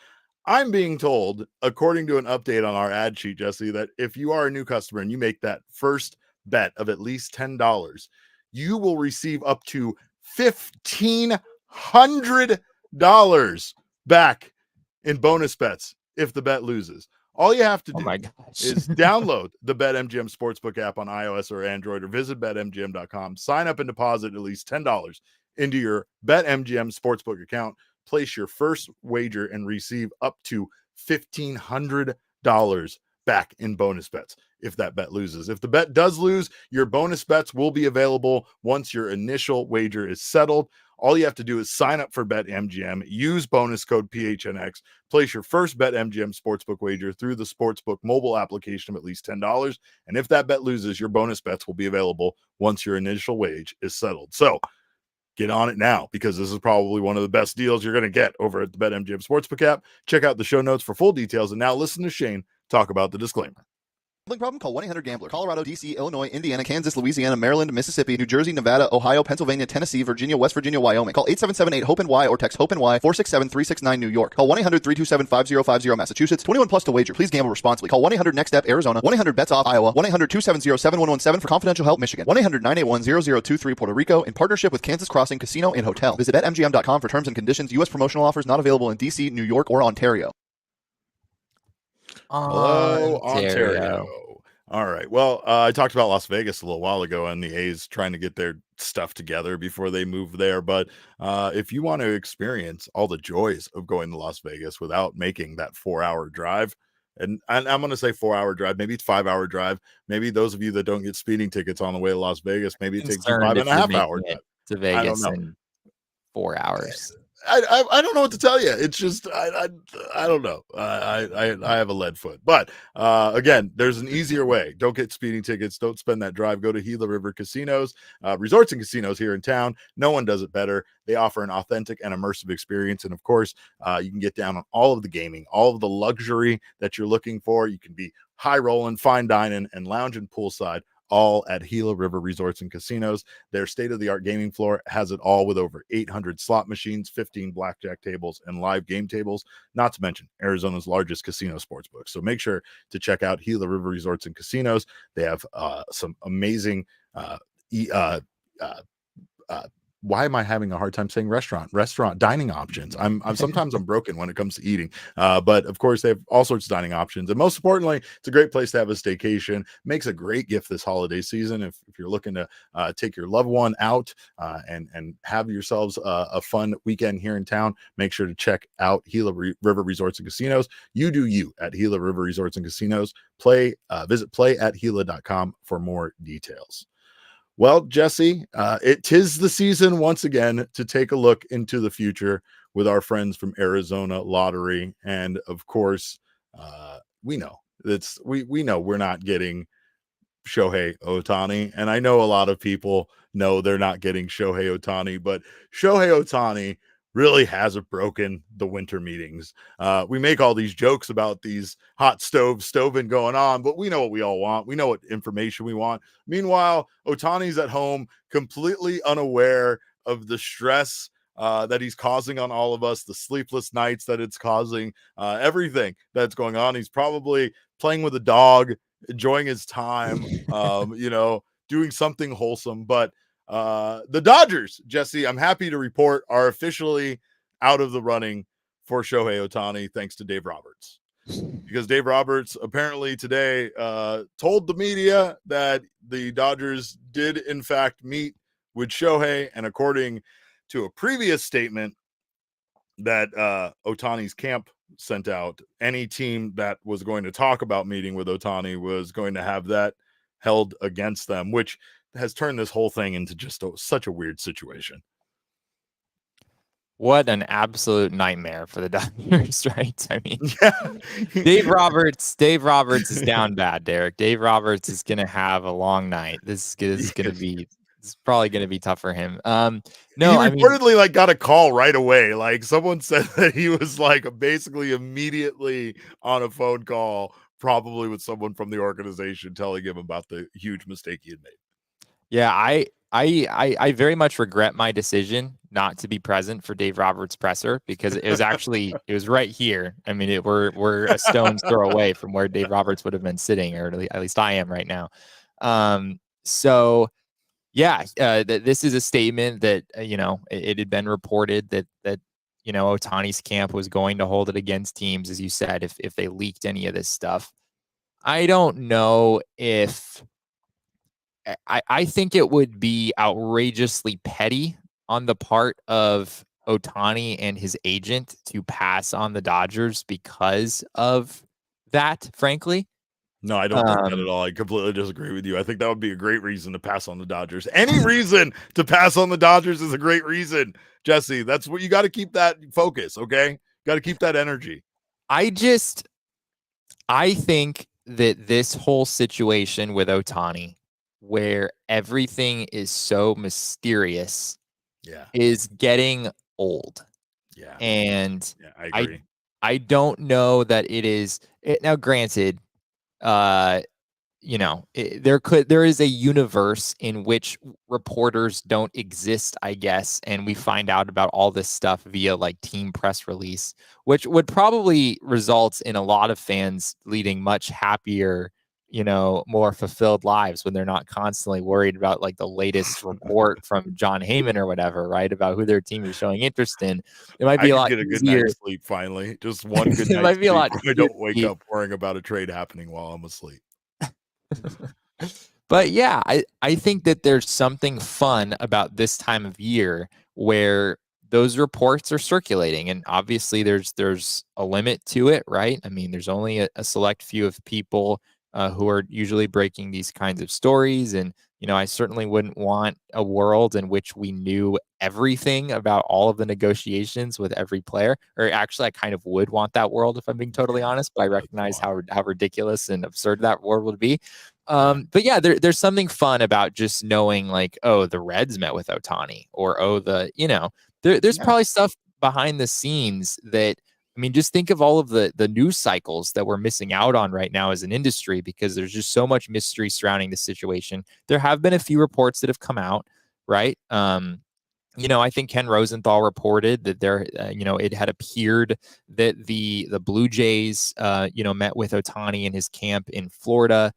I'm being told, according to an update on our ad sheet, Jesse, that if you are a new customer and you make that first bet of at least $10, you will receive up to $1,500 back in bonus bets if the bet loses. All you have to do is download the BetMGM Sportsbook app on iOS or Android, or visit BetMGM.com. Sign up and deposit at least $10 into your BetMGM Sportsbook account. Place your first wager and receive up to $1,500 back in bonus bets if that bet loses. If the bet does lose, your bonus bets will be available once your initial wager is settled. All you have to do is sign up for BetMGM, use bonus code PHNX, place your first BetMGM Sportsbook wager through the Sportsbook mobile application of at least $10. And if that bet loses, your bonus bets will be available once your initial wage is settled. So get on it now, because this is probably one of the best deals you're going to get over at the BetMGM Sportsbook app. Check out the show notes for full details. And now listen to Shane talk about the disclaimer. Gambling problem? Call 1-800-GAMBLER. Colorado, D.C., Illinois, Indiana, Kansas, Louisiana, Maryland, Mississippi, New Jersey, Nevada, Ohio, Pennsylvania, Tennessee, Virginia, West Virginia, Wyoming. Call 877-8-HOPE-NY or text HOPE-NY 467-369 New York. Call 1-800-327-5050 Massachusetts. 21 plus to wager. Please gamble responsibly. Call 1-800-NEXT-STEP Arizona. 1-800-BETS-OFF Iowa. 1-800-270-7117 for confidential help Michigan. 1-800-981-0023 Puerto Rico in partnership with Kansas Crossing Casino and Hotel. Visit BetMGM.com for terms and conditions. U.S. promotional offers not available in D.C., New York, or Ontario. Hello, Ontario. All right. Well, I talked about Las Vegas a little while ago and the A's trying to get their stuff together before they move there. But if you want to experience all the joys of going to Las Vegas without making that 4-hour drive, and I'm going to say 4-hour drive, maybe it's 5-hour drive. Maybe those of you that don't get speeding tickets on the way to Las Vegas, maybe it takes you 5.5-hour drive to Vegas in 4 hours. I don't know what to tell you. It's just I don't know. I have a lead foot. But again, there's an easier way. Don't get speeding tickets. Don't spend that drive. Go to Gila River Casinos, resorts and casinos here in town. No one does it better. They offer an authentic and immersive experience. And of course, you can get down on all of the gaming, all of the luxury that you're looking for. You can be high rolling, fine dining, and lounging poolside, all at Gila River Resorts and Casinos. Their state-of-the-art gaming floor has it all, with over 800 slot machines, 15 blackjack tables, and live game tables, not to mention Arizona's largest casino sports book. So make sure to check out Gila River Resorts and Casinos. They have some amazing why am I having a hard time saying restaurant dining options? I'm sometimes I'm broken when it comes to eating. But of course they have all sorts of dining options. And most importantly, it's a great place to have a staycation. Makes a great gift this holiday season. If you're looking to take your loved one out and have yourselves a fun weekend here in town, make sure to check out Gila River Resorts and Casinos. You do you at Gila River Resorts and Casinos. Visit playatgila.com for more details. Well, Jesse, it is the season once again to take a look into the future with our friends from Arizona Lottery. And of course, we know we know we're not getting Shohei Ohtani. And I know a lot of people know they're not getting Shohei Ohtani, but Shohei Ohtani really hasn't broken the winter meetings. We make all these jokes about these hot stoving going on, but we know what we all want. We know what information we want. Meanwhile, Ohtani's at home, completely unaware of the stress that he's causing on all of us, the sleepless nights that it's causing, everything that's going on. He's probably playing with a dog, enjoying his time, doing something wholesome. But the Dodgers, Jesse, I'm happy to report, are officially out of the running for Shohei Ohtani, thanks to Dave Roberts. Because Dave Roberts apparently today told the media that the Dodgers did in fact meet with Shohei, and according to a previous statement that Ohtani's camp sent out, any team that was going to talk about meeting with Ohtani was going to have that held against them, which has turned this whole thing into just such a weird situation. What an absolute nightmare for the Dodgers, right? I mean, Dave Roberts is down bad, Derek. Dave Roberts is going to have a long night. This is going to be, it's probably going to be tough for him. No, he reportedly got a call right away. Like, someone said that he was basically immediately on a phone call, probably with someone from the organization, telling him about the huge mistake he had made. Yeah, I very much regret my decision not to be present for Dave Roberts' presser, because it was actually it was right here. I mean, we're a stone's throw away from where Dave Roberts would have been sitting, or at least I am right now. So yeah, this is a statement that it had been reported that Ohtani's camp was going to hold it against teams, as you said, if they leaked any of this stuff. I don't know if I think it would be outrageously petty on the part of Ohtani and his agent to pass on the Dodgers because of that, frankly. No, I don't think that at all. I completely disagree with you. I think that would be a great reason to pass on the Dodgers. Any reason to pass on the Dodgers is a great reason, Jesse. That's what you got to keep that focus, okay? Got to keep that energy. I think that this whole situation with Ohtani, where everything is so mysterious, is getting old. Yeah. And I agree. I don't know that it is now. Granted, there is a universe in which reporters don't exist, I guess, and we find out about all this stuff via like team press release, which would probably result in a lot of fans leading much happier, more fulfilled lives when they're not constantly worried about like the latest report from John Heyman or whatever, right? About who their team is showing interest in. It might be a lot get a good easier. night's sleep finally. Just one good It night's might be a sleep lot where I don't wake up worrying about a trade happening while I'm asleep. But yeah, I think that there's something fun about this time of year where those reports are circulating, and obviously there's a limit to it, right? I mean, there's only a select few of people who are usually breaking these kinds of stories, and I certainly wouldn't want a world in which we knew everything about all of the negotiations with every player. Or actually, I kind of would want that world if I'm being totally honest, but I recognize how ridiculous and absurd that world would be. But yeah, there's something fun about just knowing like, oh, the Reds met with Ohtani, or oh, there's probably stuff behind the scenes that, I mean, just think of all of the news cycles that we're missing out on right now as an industry, because there's just so much mystery surrounding the situation. There have been a few reports that have come out, right? I think Ken Rosenthal reported that it had appeared that the Blue Jays, met with Ohtani in his camp in Florida.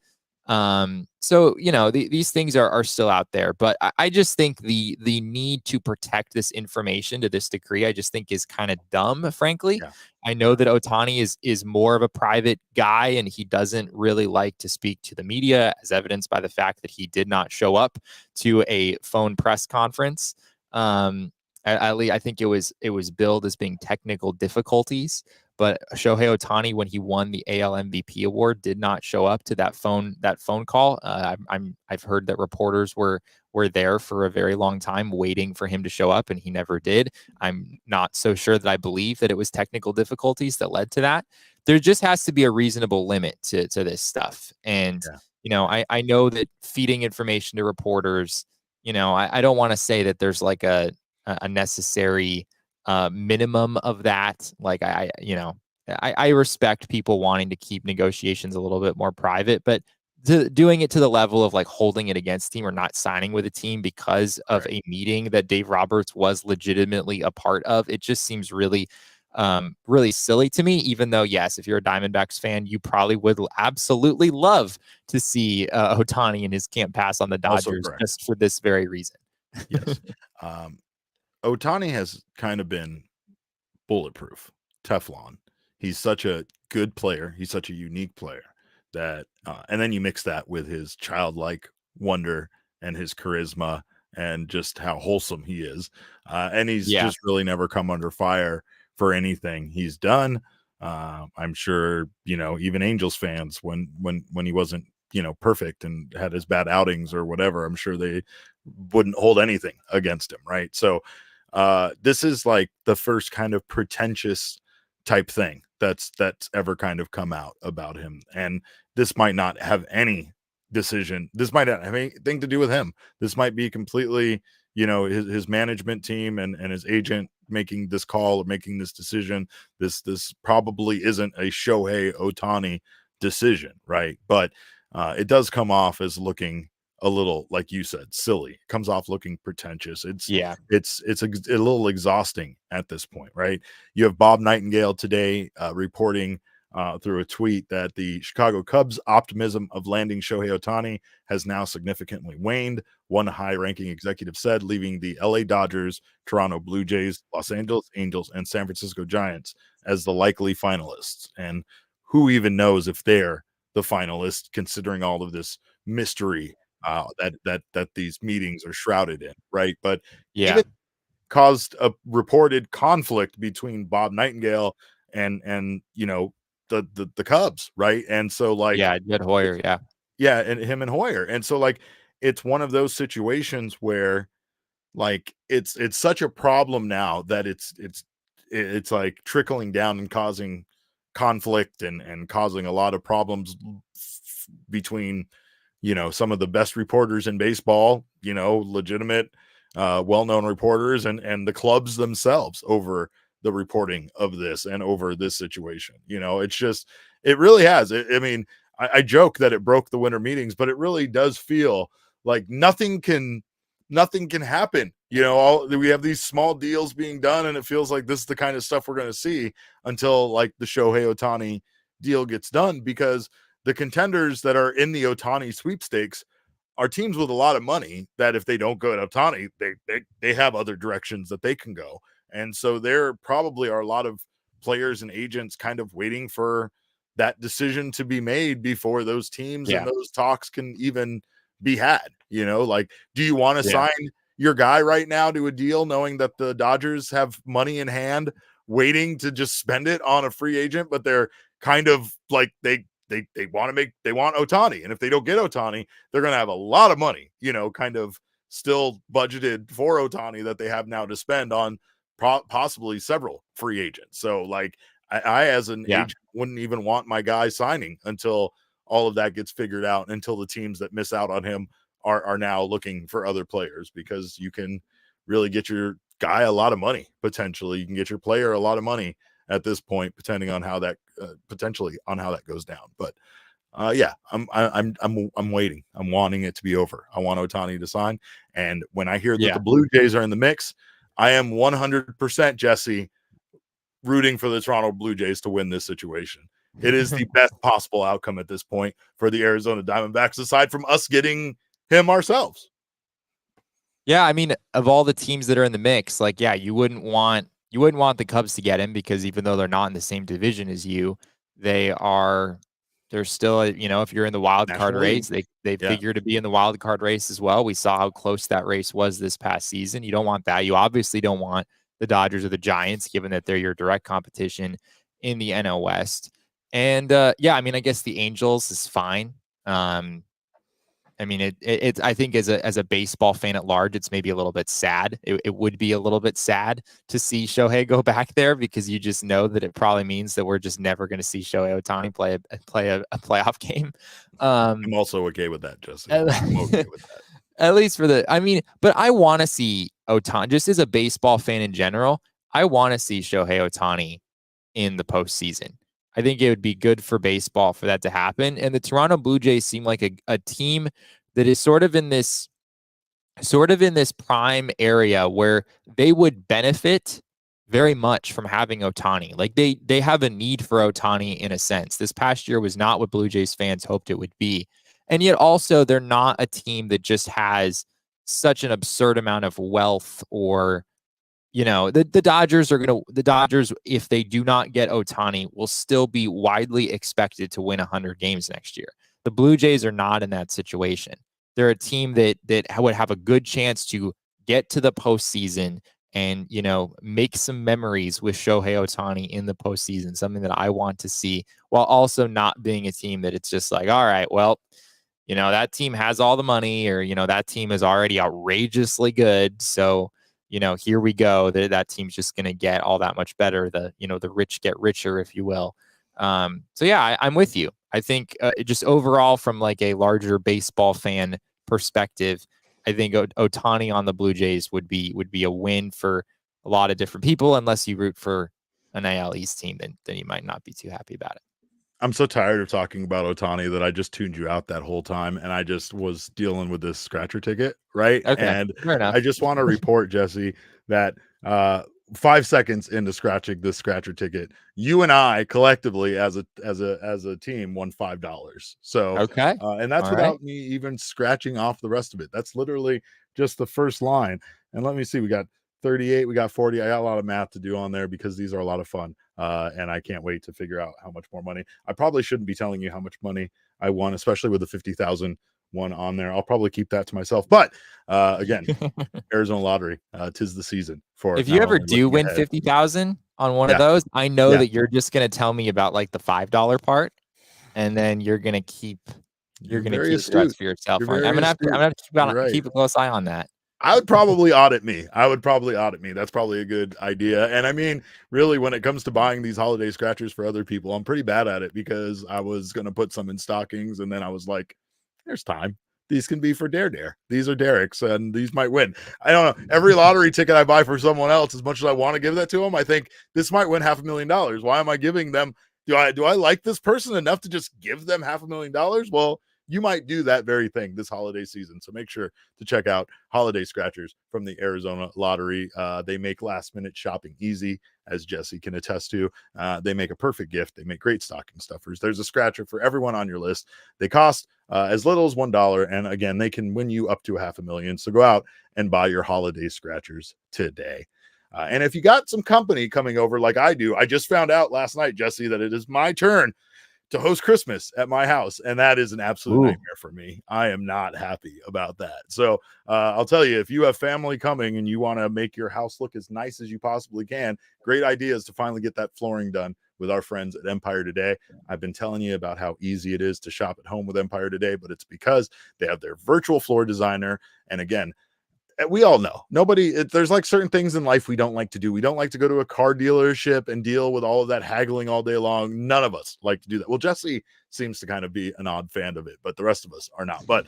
So these things are still out there, but I just think the need to protect this information to this degree, I just think is kind of dumb, frankly. I know that Ohtani is more of a private guy, and he doesn't really like to speak to the media, as evidenced by the fact that he did not show up to a phone press conference. I think it was billed as being technical difficulties, but Shohei Ohtani, when he won the AL MVP award, did not show up to that phone call. I've heard that reporters were there for a very long time waiting for him to show up, and he never did. I'm not so sure that I believe that it was technical difficulties that led to that. There just has to be a reasonable limit to this stuff. And, I know that feeding information to reporters, I don't want to say that there's like a necessary minimum of that. Like I respect people wanting to keep negotiations a little bit more private, but doing it to the level of like holding it against team or not signing with a team because of a meeting that Dave Roberts was legitimately a part of, it just seems really silly to me. Even though, yes, if you're a Diamondbacks fan, you probably would absolutely love to see Ohtani and his camp pass on the Dodgers just for this very reason. Yes. Ohtani has kind of been bulletproof, Teflon. He's such a good player. He's such a unique player that, and then you mix that with his childlike wonder and his charisma and just how wholesome he is. And he's just really never come under fire for anything he's done. I'm sure, even Angels fans, when he wasn't, perfect and had his bad outings or whatever, I'm sure they wouldn't hold anything against him. Right. So, this is like the first kind of pretentious type thing that's ever kind of come out about him. And this might not have any decision. This might not have anything to do with him. This might be completely, his management team and his agent making this call or making this decision. This probably isn't a Shohei Ohtani decision. Right. But, it does come off as looking a little, like you said, silly. It comes off looking pretentious. Yeah. It's a little exhausting at this point, right? You have Bob Nightingale today reporting through a tweet that the Chicago Cubs' optimism of landing Shohei Ohtani has now significantly waned. One high-ranking executive said, leaving the LA Dodgers, Toronto Blue Jays, Los Angeles Angels, and San Francisco Giants as the likely finalists. And who even knows if they're the finalists, considering all of this mystery that these meetings are shrouded in, right? But Yeah. even caused a reported conflict between Bob Nightingale and you know the Cubs, right? And so like Jed Hoyer, and him and Hoyer, and so like it's one of those situations where like it's such a problem now that it's like trickling down and causing conflict and causing a lot of problems between some of the best reporters in baseball, legitimate well-known reporters and the clubs themselves over the reporting of this and over this situation. It's just, it really has. I mean, I joke that it broke the winter meetings, but it really does feel like nothing can happen. We have these small deals being done, and it feels like this is the kind of stuff we're going to see until like the Shohei Ohtani deal gets done, because the contenders that are in the Ohtani sweepstakes are teams with a lot of money that if they don't go at Ohtani, they have other directions that they can go. And so there probably are a lot of players and agents kind of waiting for that decision to be made before those teams and those talks can even be had. Like, do you want to sign your guy right now to a deal knowing that the Dodgers have money in hand waiting to just spend it on a free agent, but they're kind of like they want Ohtani, and if they don't get Ohtani, they're going to have a lot of money, kind of still budgeted for Ohtani that they have now to spend on possibly several free agents. So like I as an agent wouldn't even want my guy signing until all of that gets figured out, until the teams that miss out on him are now looking for other players, because you can really get your guy a lot of money. Potentially you can get your player a lot of money at this point, depending on how that potentially on how that goes down. But I'm waiting. I'm wanting it to be over. I want Ohtani to sign. And when I hear that the Blue Jays are in the mix, I am 100%, Jesse, rooting for the Toronto Blue Jays to win this situation. It is the best possible outcome at this point for the Arizona Diamondbacks, aside from us getting him ourselves. Yeah, I mean, of all the teams that are in the mix, like, you wouldn't want the Cubs to get him, because even though they're not in the same division as you, they're still, if you're in the wild card race, they figure to be in the wild card race as well. We saw how close that race was this past season. You don't want that. You obviously don't want the Dodgers or the Giants, given that they're your direct competition in the NL West. And I mean, I guess the Angels is fine. I mean, I think as a baseball fan at large, it's maybe a little bit sad. It would be a little bit sad to see Shohei go back there, because you just know that it probably means that we're just never going to see Shohei Ohtani play a playoff game. I'm also okay with that, Jesse. I'm okay with that. At least but I want to see Ohtani, just as a baseball fan in general. I want to see Shohei Ohtani in the postseason. I think it would be good for baseball for that to happen. And the Toronto Blue Jays seem like a team that is sort of in this prime area where they would benefit very much from having Ohtani. Like they have a need for Ohtani in a sense. This past year was not what Blue Jays fans hoped it would be. And yet also they're not a team that just has such an absurd amount of wealth, or the Dodgers, if they do not get Ohtani, will still be widely expected to win 100 games next year. The Blue Jays are not in that situation. They're a team that would have a good chance to get to the postseason and, make some memories with Shohei Ohtani in the postseason, something that I want to see, while also not being a team that it's just like, all right, well, that team has all the money, or, that team is already outrageously good. So, here we go. That team's just going to get all that much better. The rich get richer, if you will. I'm with you. I think just overall, from like a larger baseball fan perspective, I think Ohtani on the Blue Jays would be a win for a lot of different people. Unless you root for an AL East team, then you might not be too happy about it. I'm so tired of talking about Ohtani that I just tuned you out that whole time, and I just was dealing with this scratcher ticket, right? Okay, And fair enough. I just want to report, Jesse, that 5 seconds into scratching this scratcher ticket, you and I collectively as a team won $5. So Okay, and that's all right. without me even scratching off the rest of it. That's literally just the first line. And let me see, we got 38, we got 40. I got a lot of math to do on there because these are a lot of fun. And I can't wait to figure out how much more money. I probably shouldn't be telling you how much money I won, especially with the 50,000 one on there. I'll probably keep that to myself. But again, Arizona lottery, 'tis the season for. If you not ever only do looking win ahead- 50,000 on one Yeah. of those, I know Yeah. that you're just gonna tell me about like the $5 part, and then you're gonna keep You're the very rest astute. for yourself. You're I'm very gonna have astute. to You're right. keep a close eye on that. I would probably audit me. That's probably a good idea. And I mean, really, when it comes to buying these holiday scratchers for other people, I'm pretty bad at it because I was going to put some in stockings and then I was like, there's time. These can be for Dare. These are Derek's and these might win. I don't know. Every lottery ticket I buy for someone else, as much as I want to give that to them, I think this might win $500,000. Why am I giving them? Do I like this person enough to just give them $500,000? Well, you might do that very thing this holiday season. So make sure to check out holiday scratchers from the Arizona Lottery. They make last minute shopping easy, as Jesse can attest to. They make a perfect gift. They make great stocking stuffers. There's a scratcher for everyone on your list. They cost as little as $1. And again, they can win you up to $500,000. So go out and buy your holiday scratchers today. And if you got some company coming over like I do, I just found out last night, Jesse, that it is my turn to host Christmas at my house, and that is an absolute nightmare for me. I am not happy about that. So I'll tell you, if you have family coming and you want to make your house look as nice as you possibly can, great idea is to finally get that flooring done with our friends at Empire Today. I've been telling you about how easy it is to shop at home with Empire Today, but it's because they have their virtual floor designer. And again, we all know there's like certain things in life we don't like to do. We don't like to go to a car dealership and deal with all of that haggling all day long. None of us like to do that. Well, Jesse seems to kind of be an odd fan of it, but the rest of us are not. But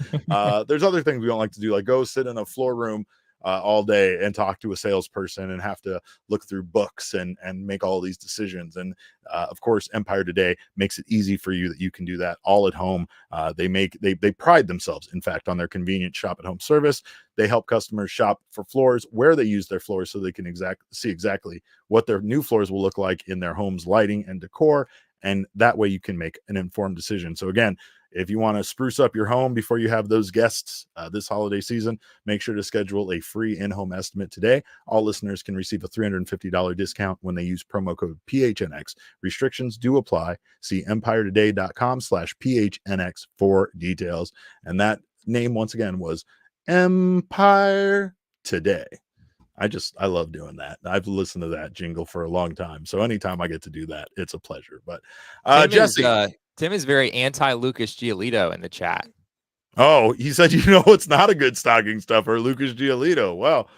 there's other things we don't like to do, like go sit in a floor room all day and talk to a salesperson and have to look through books and make all these decisions. And of course, Empire Today makes it easy for you that you can do that all at home. They pride themselves, in fact, on their convenient shop at home service. They help customers shop for floors where they use their floors so they can see exactly what their new floors will look like in their home's lighting and decor. And that way you can make an informed decision. So again, if you want to spruce up your home before you have those guests this holiday season, make sure to schedule a free in-home estimate today. All listeners can receive a $350 discount when they use promo code PHNX. Restrictions do apply. See empiretoday.com/PHNX for details. And that name, once again, was Empire Today. I love doing that. I've listened to that jingle for a long time. So anytime I get to do that, it's a pleasure. But Jesse. Tim is very anti-Lucas Giolito in the chat. Oh, he said, it's not a good stocking stuffer, Lucas Giolito. Well,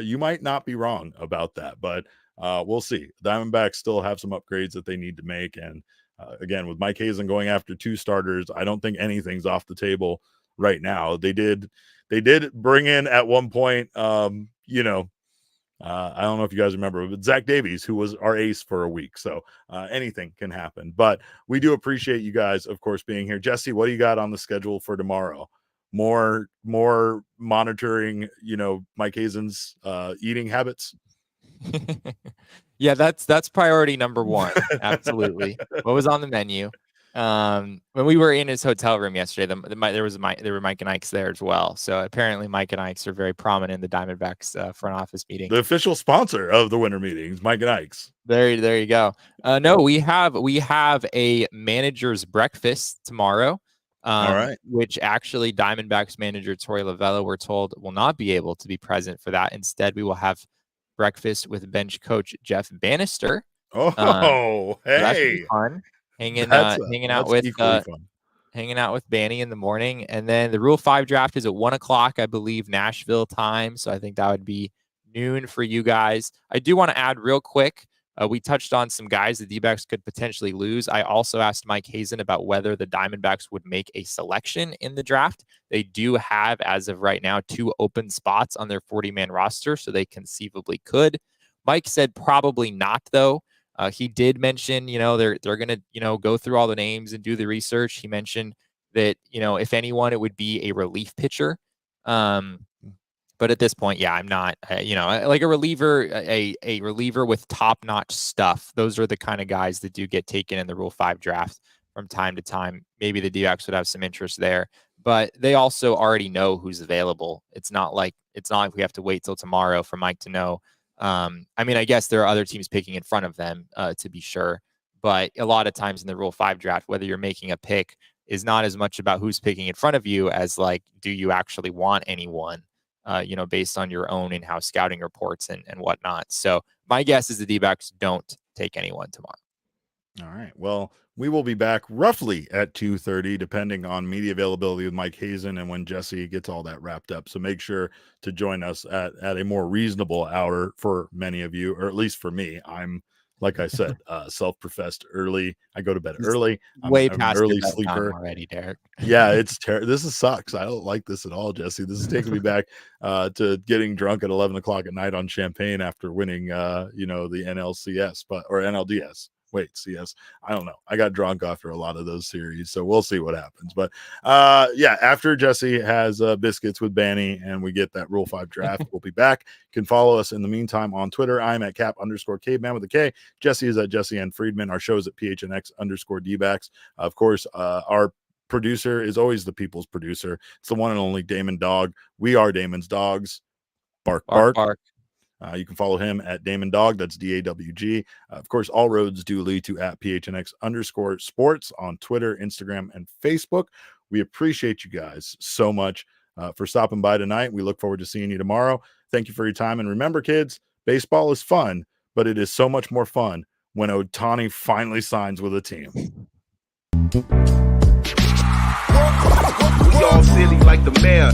you might not be wrong about that, but we'll see. Diamondbacks still have some upgrades that they need to make. And again, with Mike Hazen going after 2 starters, I don't think anything's off the table right now. They did bring in at one point, I don't know if you guys remember, but Zach Davies, who was our ace for a week. So anything can happen. But we do appreciate you guys, of course, being here. Jesse, what do you got on the schedule for tomorrow? More monitoring, Mike Hazen's eating habits. Yeah, that's priority number 1. Absolutely. What was on the menu? When we were in his hotel room yesterday, there were Mike and Ike's there as well. So apparently Mike and Ike's are very prominent in the Diamondbacks front office meeting. The official sponsor of the winter meetings, Mike and Ike's. There you go. No, we have a manager's breakfast tomorrow. All right. Which actually Diamondbacks manager Torey Lovullo, we're told, will not be able to be present for that. Instead, we will have breakfast with bench coach Jeff Bannister. Oh, hey, so that should be fun. Hanging out with Banny in the morning, and then the Rule 5 draft is at 1:00, I believe, Nashville time. So I think that would be noon for you guys. I do want to add real quick. We touched on some guys the D-backs could potentially lose. I also asked Mike Hazen about whether the Diamondbacks would make a selection in the draft. They do have, as of right now, 2 open spots on their 40-man roster, so they conceivably could. Mike said probably not, though. He did mention, they're going to, go through all the names and do the research. He mentioned that, if anyone, it would be a relief pitcher. But at this point, yeah, I'm not, like a reliever, a reliever with top-notch stuff. Those are the kind of guys that do get taken in the Rule 5 draft from time to time. Maybe the D-backs would have some interest there, but they also already know who's available. It's not like we have to wait till tomorrow for Mike to know. I guess there are other teams picking in front of them, to be sure, but a lot of times in the Rule 5 draft, whether you're making a pick is not as much about who's picking in front of you as like, do you actually want anyone? Based on your own in-house scouting reports and whatnot. So my guess is the D-backs don't take anyone tomorrow. All right. Well, we will be back roughly at 2:30, depending on media availability with Mike Hazen and when Jesse gets all that wrapped up. So make sure to join us at a more reasonable hour for many of you, or at least for me. I'm, like I said, self-professed early. I go to bed early. I'm Past an early your sleeper already, Derek. Yeah, it's terrible. This sucks. I don't like this at all, Jesse. This is taking me back to getting drunk at 11 o'clock at night on champagne after winning, the NLCS, or NLDS. Wait, CS. I don't know. I got drunk after a lot of those series, so we'll see what happens. But after Jesse has biscuits with Banny and we get that Rule 5 draft, we'll be back. You can follow us in the meantime on Twitter. I'm at cap_caveman with a K. Jesse is at Jesse and Friedman. Our show is at PHNX_D-backs. Of course, our producer is always the people's producer. It's the one and only Damon Dog. We are Damon's dogs. Bark, bark. Bark. You can follow him at Damon Dog. That's DAWG. Of course, all roads do lead to at PHNX_sports on Twitter, Instagram, and Facebook. We appreciate you guys so much for stopping by tonight. We look forward to seeing you tomorrow. Thank you for your time. And remember, kids, baseball is fun, but it is so much more fun when Ohtani finally signs with a team. We all silly like the mayor.